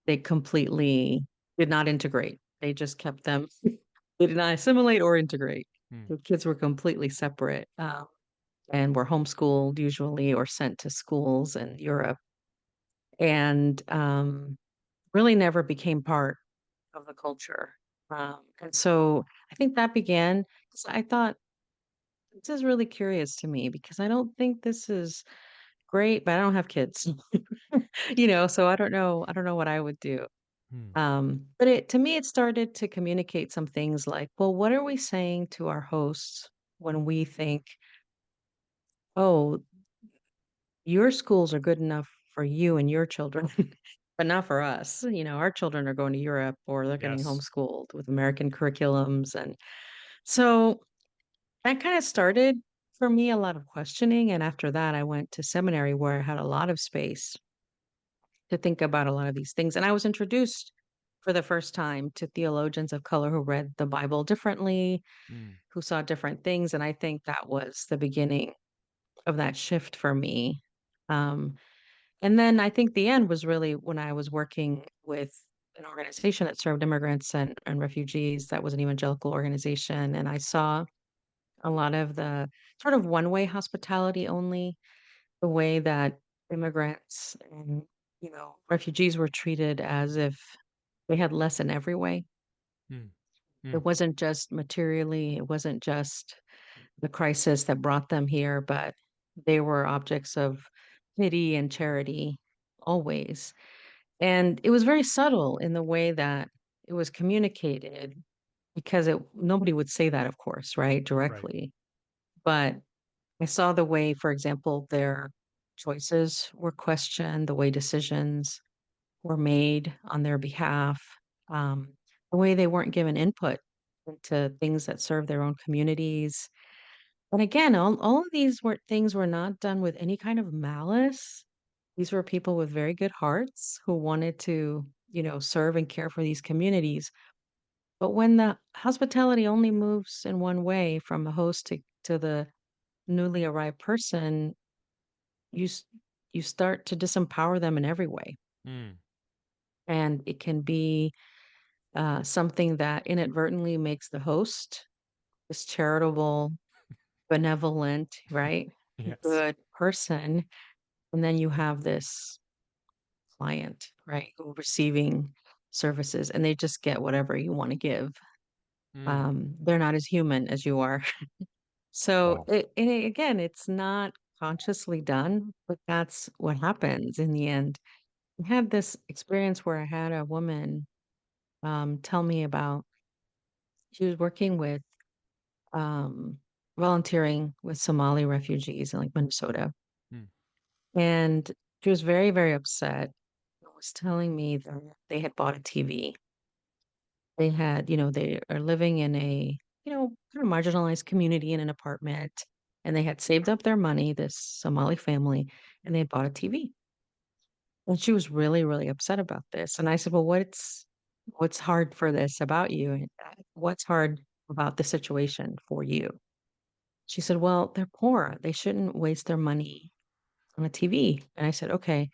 they completely did not integrate. They just kept them, they did not assimilate or integrate. Mm. The kids were completely separate and were homeschooled usually or sent to schools in Europe and really never became part of the culture. And so I think that began, 'cause I thought, this is really curious to me because I don't think this is great, but I don't have kids. So I don't know what I would do. Mm. But to me, it started to communicate some things like, well, what are we saying to our hosts when we think, oh, your schools are good enough for you and your children, but not for us. Our children are going to Europe or they're getting Yes. homeschooled with American curriculums. And so that kind of started for me a lot of questioning. And after that, I went to seminary where I had a lot of space to think about a lot of these things. And I was introduced for the first time to theologians of color who read the Bible differently, Mm. who saw different things. And I think that was the beginning of that shift for me. Um, and then I think the end was really when I was working with an organization that served immigrants and refugees that was an evangelical organization. And I saw a lot of the sort of one way hospitality only, the way that immigrants and refugees were treated as if they had less in every way. Mm. It Mm. wasn't just materially, it wasn't just the crisis that brought them here, but they were objects of pity and charity always. And it was very subtle in the way that it was communicated because nobody would say that, of course, right, Right. directly. But I saw the way, for example, their choices were questioned, the way decisions were made on their behalf, the way they weren't given input into things that serve their own communities. And again, all of these things were not done with any kind of malice. These were people with very good hearts who wanted to, serve and care for these communities. But when the hospitality only moves in one way from the host to the newly arrived person, you s- you start to disempower them in every way. Mm. And it can be something that inadvertently makes the host this charitable, benevolent, right? Yes. Good person. And then you have this client, right, who receiving services and they just get whatever you want to give. Mm. They're not as human as you are. So Wow. again, it's not consciously done, but that's what happens in the end. I had this experience where I had a woman tell me about she was working with um, volunteering with Somali refugees in like Minnesota. Mm. And she was very, very upset. And was telling me that they had bought a TV. They had, they are living in a, kind of marginalized community in an apartment. And they had saved up their money, this Somali family, and they had bought a TV. And she was really, really upset about this. And I said, well, what's hard for this about you? And what's hard about the situation for you? She said, well, they're poor. They shouldn't waste their money on a TV. And I said, okay,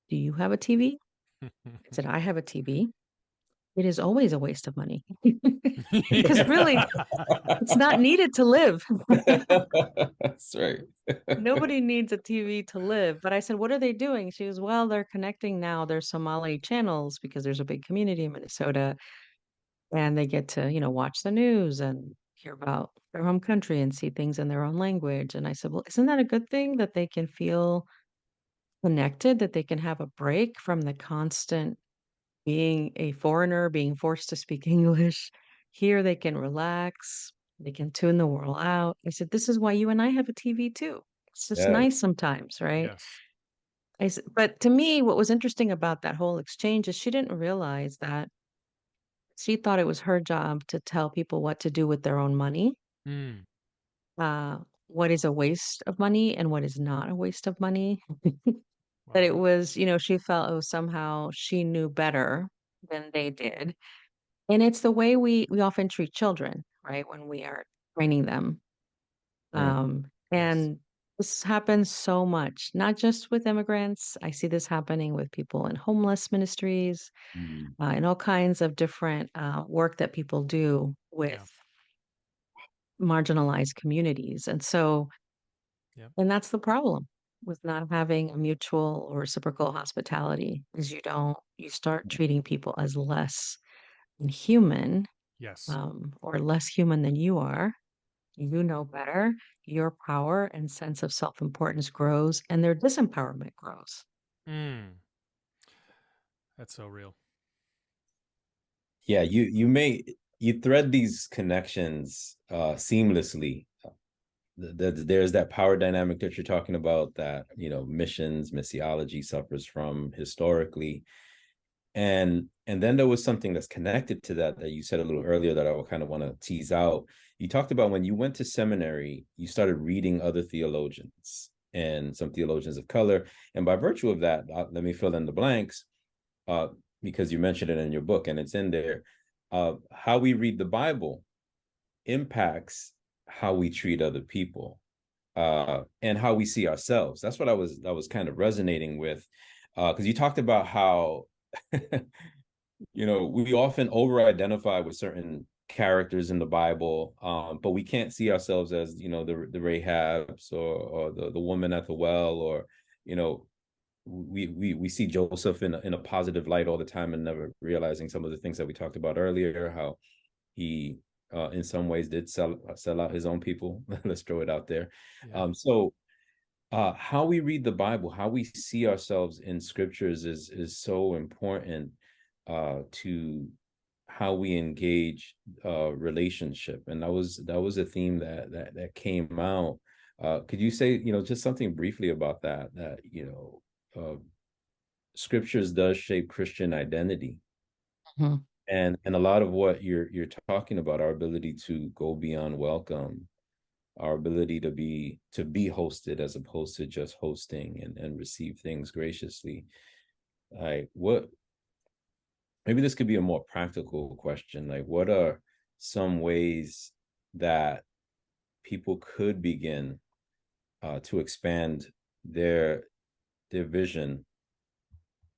do you have a TV? I said, I have a TV. It is always a waste of money because Yeah. really it's not needed to live. That's right. Nobody needs a TV to live. But I said, what are they doing? She goes, well, they're connecting now their Somali channels because there's a big community in Minnesota and they get to, watch the news and hear about their home country and see things in their own language. And I said, well, isn't that a good thing that they can feel connected, that they can have a break from the constant being a foreigner, being forced to speak English? Here they can relax, they can tune the world out. I said, this is why you and I have a TV too. It's just Yes. nice sometimes, right? Yes. But to me, what was interesting about that whole exchange is she didn't realize that she thought it was her job to tell people what to do with their own money, Mm. uh, what is a waste of money and what is not a waste of money. That Wow. it was, she felt, oh, somehow she knew better than they did. And it's the way we often treat children, right? When we are training them. Mm. Yes. And this happens so much, not just with immigrants. I see this happening with people in homeless ministries, Mm. and all kinds of different work that people do with Yeah. marginalized communities. Yeah. And that's the problem with not having a mutual or reciprocal hospitality is you start treating people as less than human, Yes. or less human than you are. You know better. Your power and sense of self-importance grows and their disempowerment grows. Mm. That's so real. Yeah, you thread these connections seamlessly. There's that power dynamic that you're talking about that, missions, missiology suffers from historically. And then there was something that's connected to that you said a little earlier that I would kind of want to tease out. You talked about when you went to seminary, you started reading other theologians and some theologians of color. And by virtue of that, let me fill in the blanks, uh, because you mentioned it in your book and it's in there. How we read the Bible impacts how we treat other people, and how we see ourselves. That's what I was kind of resonating with, because you talked about how we often over-identify with certain characters in the Bible, but we can't see ourselves as the Rahabs or the woman at the well, or you know we see Joseph in a positive light all the time, and never realizing some of the things that we talked about earlier, how he in some ways did sell out his own people. Let's throw it out there. Yeah. So how we read the Bible, how we see ourselves in scriptures is so important to how we engage relationship. And that was a theme that came out. Could you say, just something briefly about that scriptures does shape Christian identity? Mhm. And a lot of what you're talking about, our ability to go beyond welcome, our ability to be hosted as opposed to just hosting and receive things graciously. Like, what, maybe this could be a more practical question, like what are some ways that people could begin to expand their vision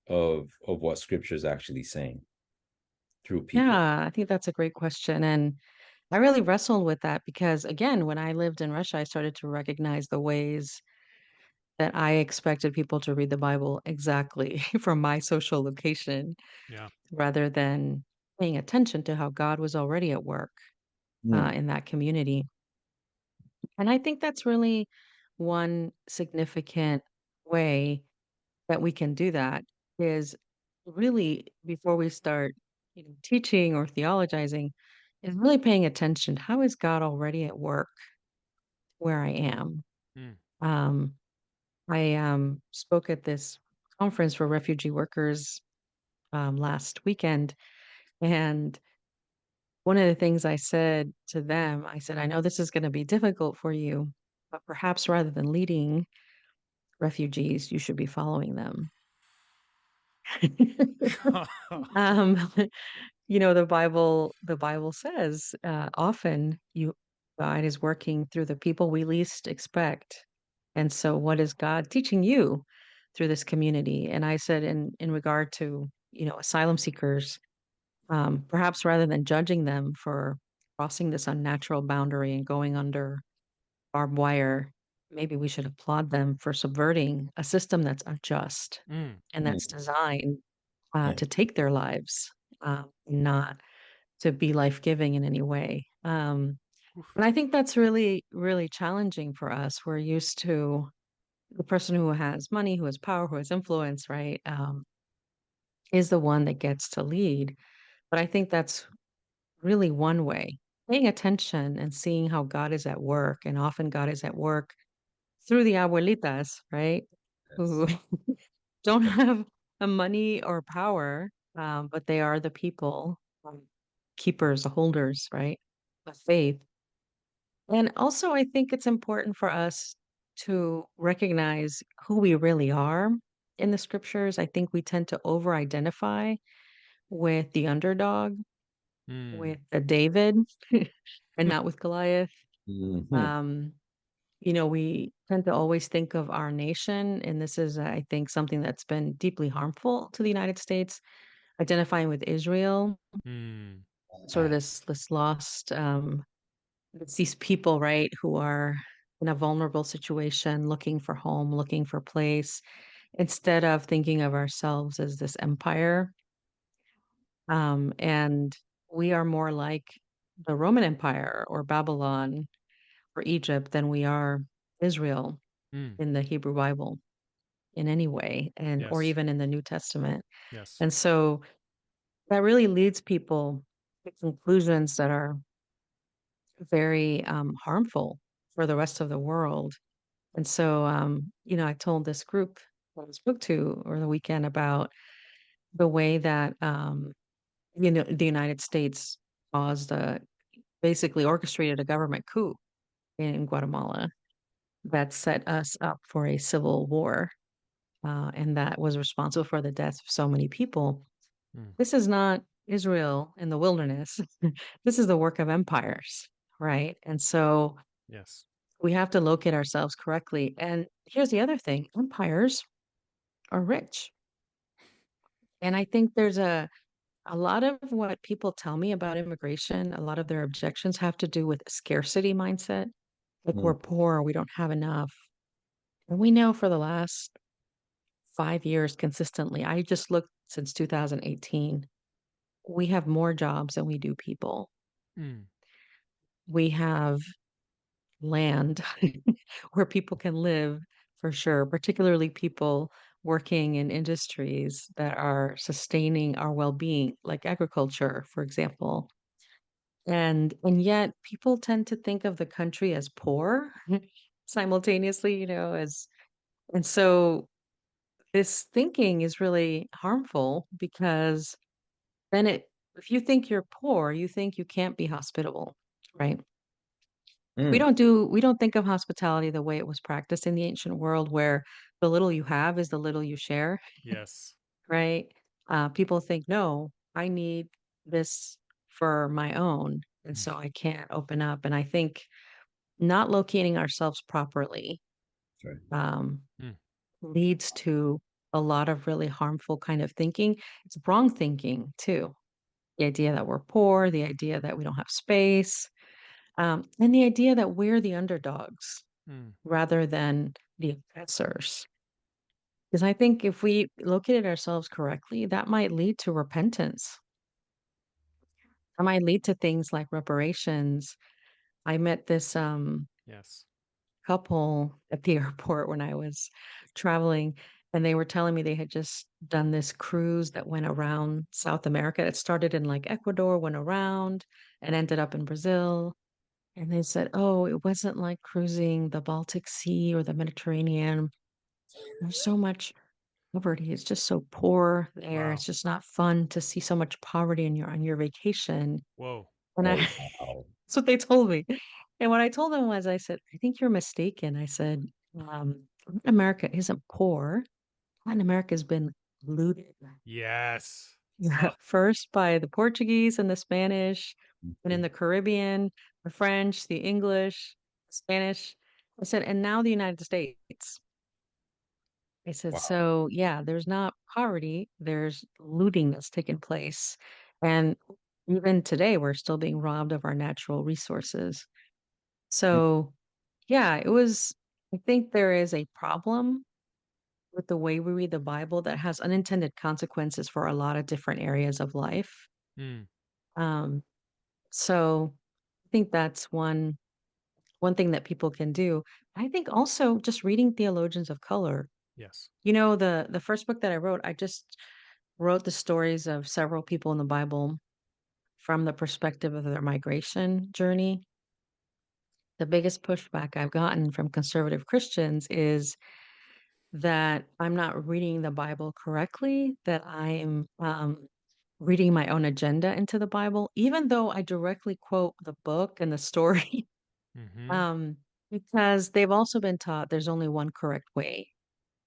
of what scripture is actually saying through people? Yeah, I think that's a great question. And I really wrestled with that because, again, when I lived in Russia, I started to recognize the ways that I expected people to read the Bible exactly from my social location Yeah. rather than paying attention to how God was already at work Mm, in that community. And I think that's really one significant way that we can do that is really before we start, teaching or theologizing, is really paying attention. How is God already at work where I am? Mm. Um, I spoke at this conference for refugee workers last weekend, and one of the things I said to them, I said, I know this is going to be difficult for you, but perhaps rather than leading refugees, you should be following them. um, the Bible says often God is working through the people we least expect. And so what is God teaching you through this community? And I said in regard to, asylum seekers, perhaps rather than judging them for crossing this unnatural boundary and going under barbed wire, maybe we should applaud them for subverting a system that's unjust Mm. and mm, that's designed yeah. to take their lives, not to be life-giving in any way. Oof. And I think that's really, really challenging for us. We're used to the person who has money, who has power, who has influence, right, is the one that gets to lead. But I think that's really one way. Paying attention and seeing how God is at work, and often God is at work through the abuelitas, right, Yes. who don't have a money or power, but they are the people, keepers, the holders, right, of faith. And also, I think it's important for us to recognize who we really are in the scriptures. I think we tend to over identify with the underdog, Mm. with the David, and not with Goliath. Mhm. Um, we tend to always think of our nation, and this is, I think, something that's been deeply harmful to the United States, identifying with Israel, Mm. sort of this lost, it's these people, right, who are in a vulnerable situation, looking for home, looking for place, instead of thinking of ourselves as this empire. And we are more like the Roman Empire or Babylon or Egypt than we are Israel Mm. in the Hebrew Bible in any way, and or Yes. even in the New Testament. Yes. And so that really leads people to conclusions that are very harmful for the rest of the world. And so, I told this group that I spoke to over the weekend about the way that, the United States caused basically orchestrated a government coup in Guatemala that set us up for a civil war, and that was responsible for the deaths of so many people. Mm. This is not Israel in the wilderness. This is the work of empires, right? And so Yes. we have to locate ourselves correctly. And here's the other thing: empires are rich. And I think there's a lot of what people tell me about immigration, a lot of their objections have to do with scarcity mindset. Like, Mm, we're poor, we don't have enough. And we know for the last 5 years consistently. I just looked since 2018. We have more jobs than we do people. Mm. We have land where people can live for sure, particularly people working in industries that are sustaining our well-being, like agriculture, for example. And yet people tend to think of the country as poor simultaneously, as and so this thinking is really harmful because then if you think you're poor, you think you can't be hospitable, right? Mm, We don't think of hospitality the way it was practiced in the ancient world, where the little you have is the little you share, Yes. right? People think, no, I need this for my own, and Mm. so I can't open up. And I think not locating ourselves properly sorry. um, Mm. leads to a lot of really harmful kind of thinking. It's wrong thinking too. The idea that we're poor, the idea that we don't have space, and the idea that we're the underdogs Mm. rather than the oppressors. Because I think if we located ourselves correctly, that might lead to repentance. That might lead to things like reparations. I met this Yes. couple at the airport when I was traveling, and they were telling me they had just done this cruise that went around South America. It started in like Ecuador, went around, and ended up in Brazil. And they said, oh, it wasn't like cruising the Baltic Sea or the Mediterranean. There's so much poverty. It's just so poor there. Wow. It's just not fun to see so much poverty on your vacation. Whoa. And I Oh, wow. that's what they told me. And what I told them was, I said, I think you're mistaken. I said, Latin America isn't poor. Latin America has been looted. Yes. Yeah. Oh, First by the Portuguese and the Spanish, and in the Caribbean, the French, the English, Spanish. I said, and now the United States. I said, Wow. so yeah, there's not poverty, there's looting that's taken place. And even today, we're still being robbed of our natural resources. Mm, So yeah, I think there is a problem with the way we read the Bible that has unintended consequences for a lot of different areas of life. mm. Um, so I think that's one thing that people can do. I think also just reading theologians of color. Yes. The first book that I wrote, I just wrote the stories of several people in the Bible from the perspective of their migration journey. The biggest pushback I've gotten from conservative Christians is that I'm not reading the Bible correctly, that I'm reading my own agenda into the Bible, even though I directly quote the book and the story, Mm-hmm. um, because they've also been taught there's only one correct way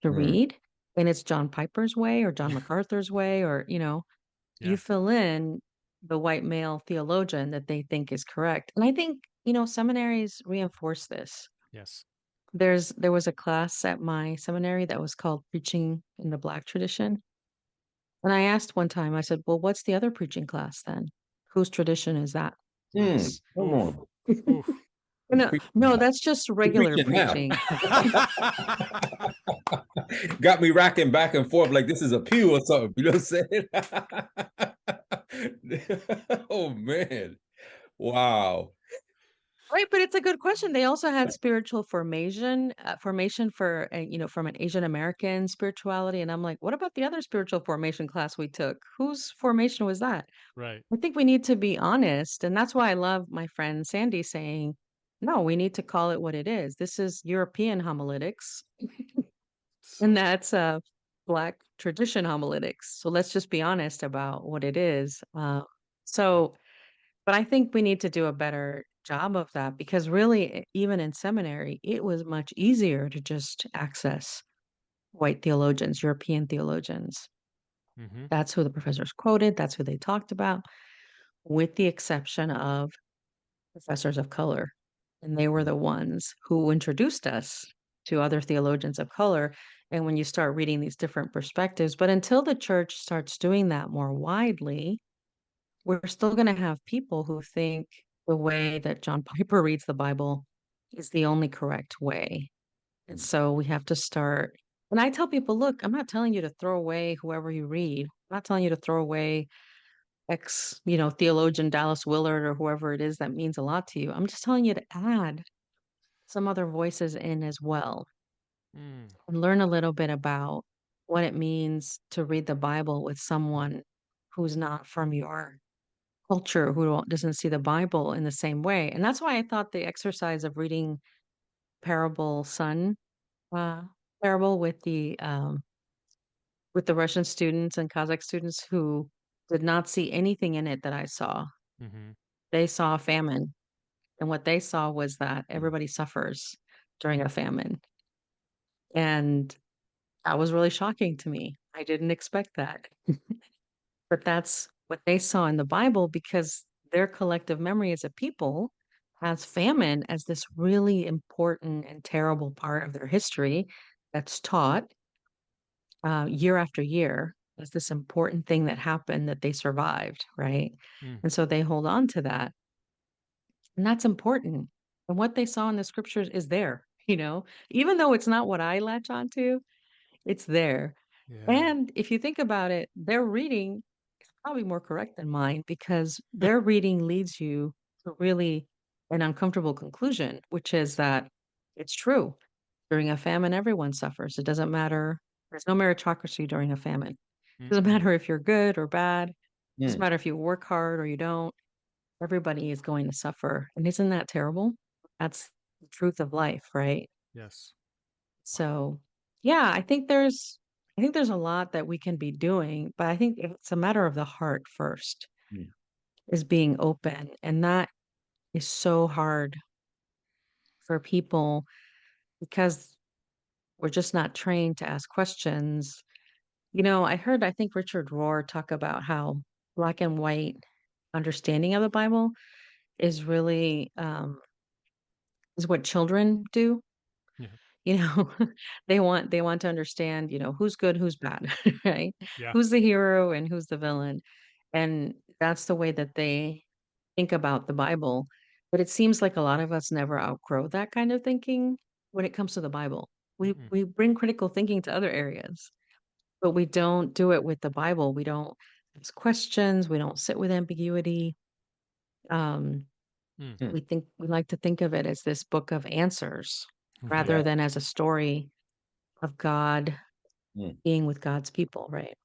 to mm, read, and it's John Piper's way or John MacArthur's way, or, you Yeah. fill in the white male theologian that they think is correct. And I think, seminaries reinforce this. Yes. There was a class at my seminary that was called Preaching in the Black Tradition. And I asked one time, I said, well, what's the other preaching class then? Whose tradition is that mm. class? Come Oof. on. Oof. You're No, preaching no, now. that's just You're regular preaching now. preaching. Got me racking back and forth like this is a pew or something. You know what I'm saying? Oh man. Wow. Right, but it's a good question. They also had spiritual formation for, from an Asian American spirituality. And I'm like, what about the other spiritual formation class we took? Whose formation was that? Right. I think we need to be honest. And that's why I love my friend Sandy saying, no, we need to call it what it is. This is European homiletics, and So that's Black tradition homiletics. So let's just be honest about what it is. yeah. So, but I think we need to do a better job of that because really, even in seminary, it was much easier to just access white theologians, European theologians. Mm-hmm. That's who the professors quoted, that's who they talked about, with the exception of professors of color. And they were the ones who introduced us to other theologians of color. And when you start reading these different perspectives, but until the church starts doing that more widely, we're still going to have people who think the way that John Piper reads the Bible is the only correct way. And so we have to start And I tell people, look, I'm not telling you to throw away whoever you read. I'm not telling you to throw away theologian Dallas Willard or whoever it is that means a lot to you. I'm just telling you to add some other voices in as well Mm, and learn a little bit about what it means to read the Bible with someone who's not from your culture, who doesn't see the Bible in the same way. And that's why I thought the exercise of reading parable son uh, parable with the Russian students and Kazakh students who did not see anything in it that I saw. hmm. They saw a famine, and what they saw was that Mm. everybody suffers during a famine. And that was really shocking to me. I didn't expect that. But that's what they saw in the Bible because their collective memory as a people has famine as this really important and terrible part of their history that's taught year after year as this important thing that happened that they survived, right? Mm, And so they hold on to that. And that's important. And what they saw in the scriptures is there, even though it's not what I latch onto, it's there. yeah. And if you think about it, their reading is probably more correct than mine because their reading leads you to really an uncomfortable conclusion, which is that it's true. During a famine, everyone suffers. It doesn't matter. There's no meritocracy during a famine. It doesn't Mm-mm. matter if you're good or bad. It doesn't Mm. matter if you work hard or you don't. Everybody is going to suffer. And isn't that terrible? That's the truth of life, right? Yes. So, yeah, I think there's a lot that we can be doing, but I think it's a matter of the heart first, Mm. is being open. And that is so hard for people because we're just not trained to ask questions. I think Richard Rohr talk about how black and white understanding of the Bible is really is what children do. Yeah. You know, they want to understand, who's good, who's bad, right? Yeah. Who's the hero and who's the villain. And that's the way that they think about the Bible. But it seems like a lot of us never outgrow that kind of thinking when it comes to the Bible. We Mm-mm. we bring critical thinking to other areas, but we don't do it with the Bible. We don't ask questions, we don't sit with ambiguity. Um, Mm. Mm. we like to think of it as this book of answers Right. rather Yeah. than as a story of God Mm. being with God's people, right?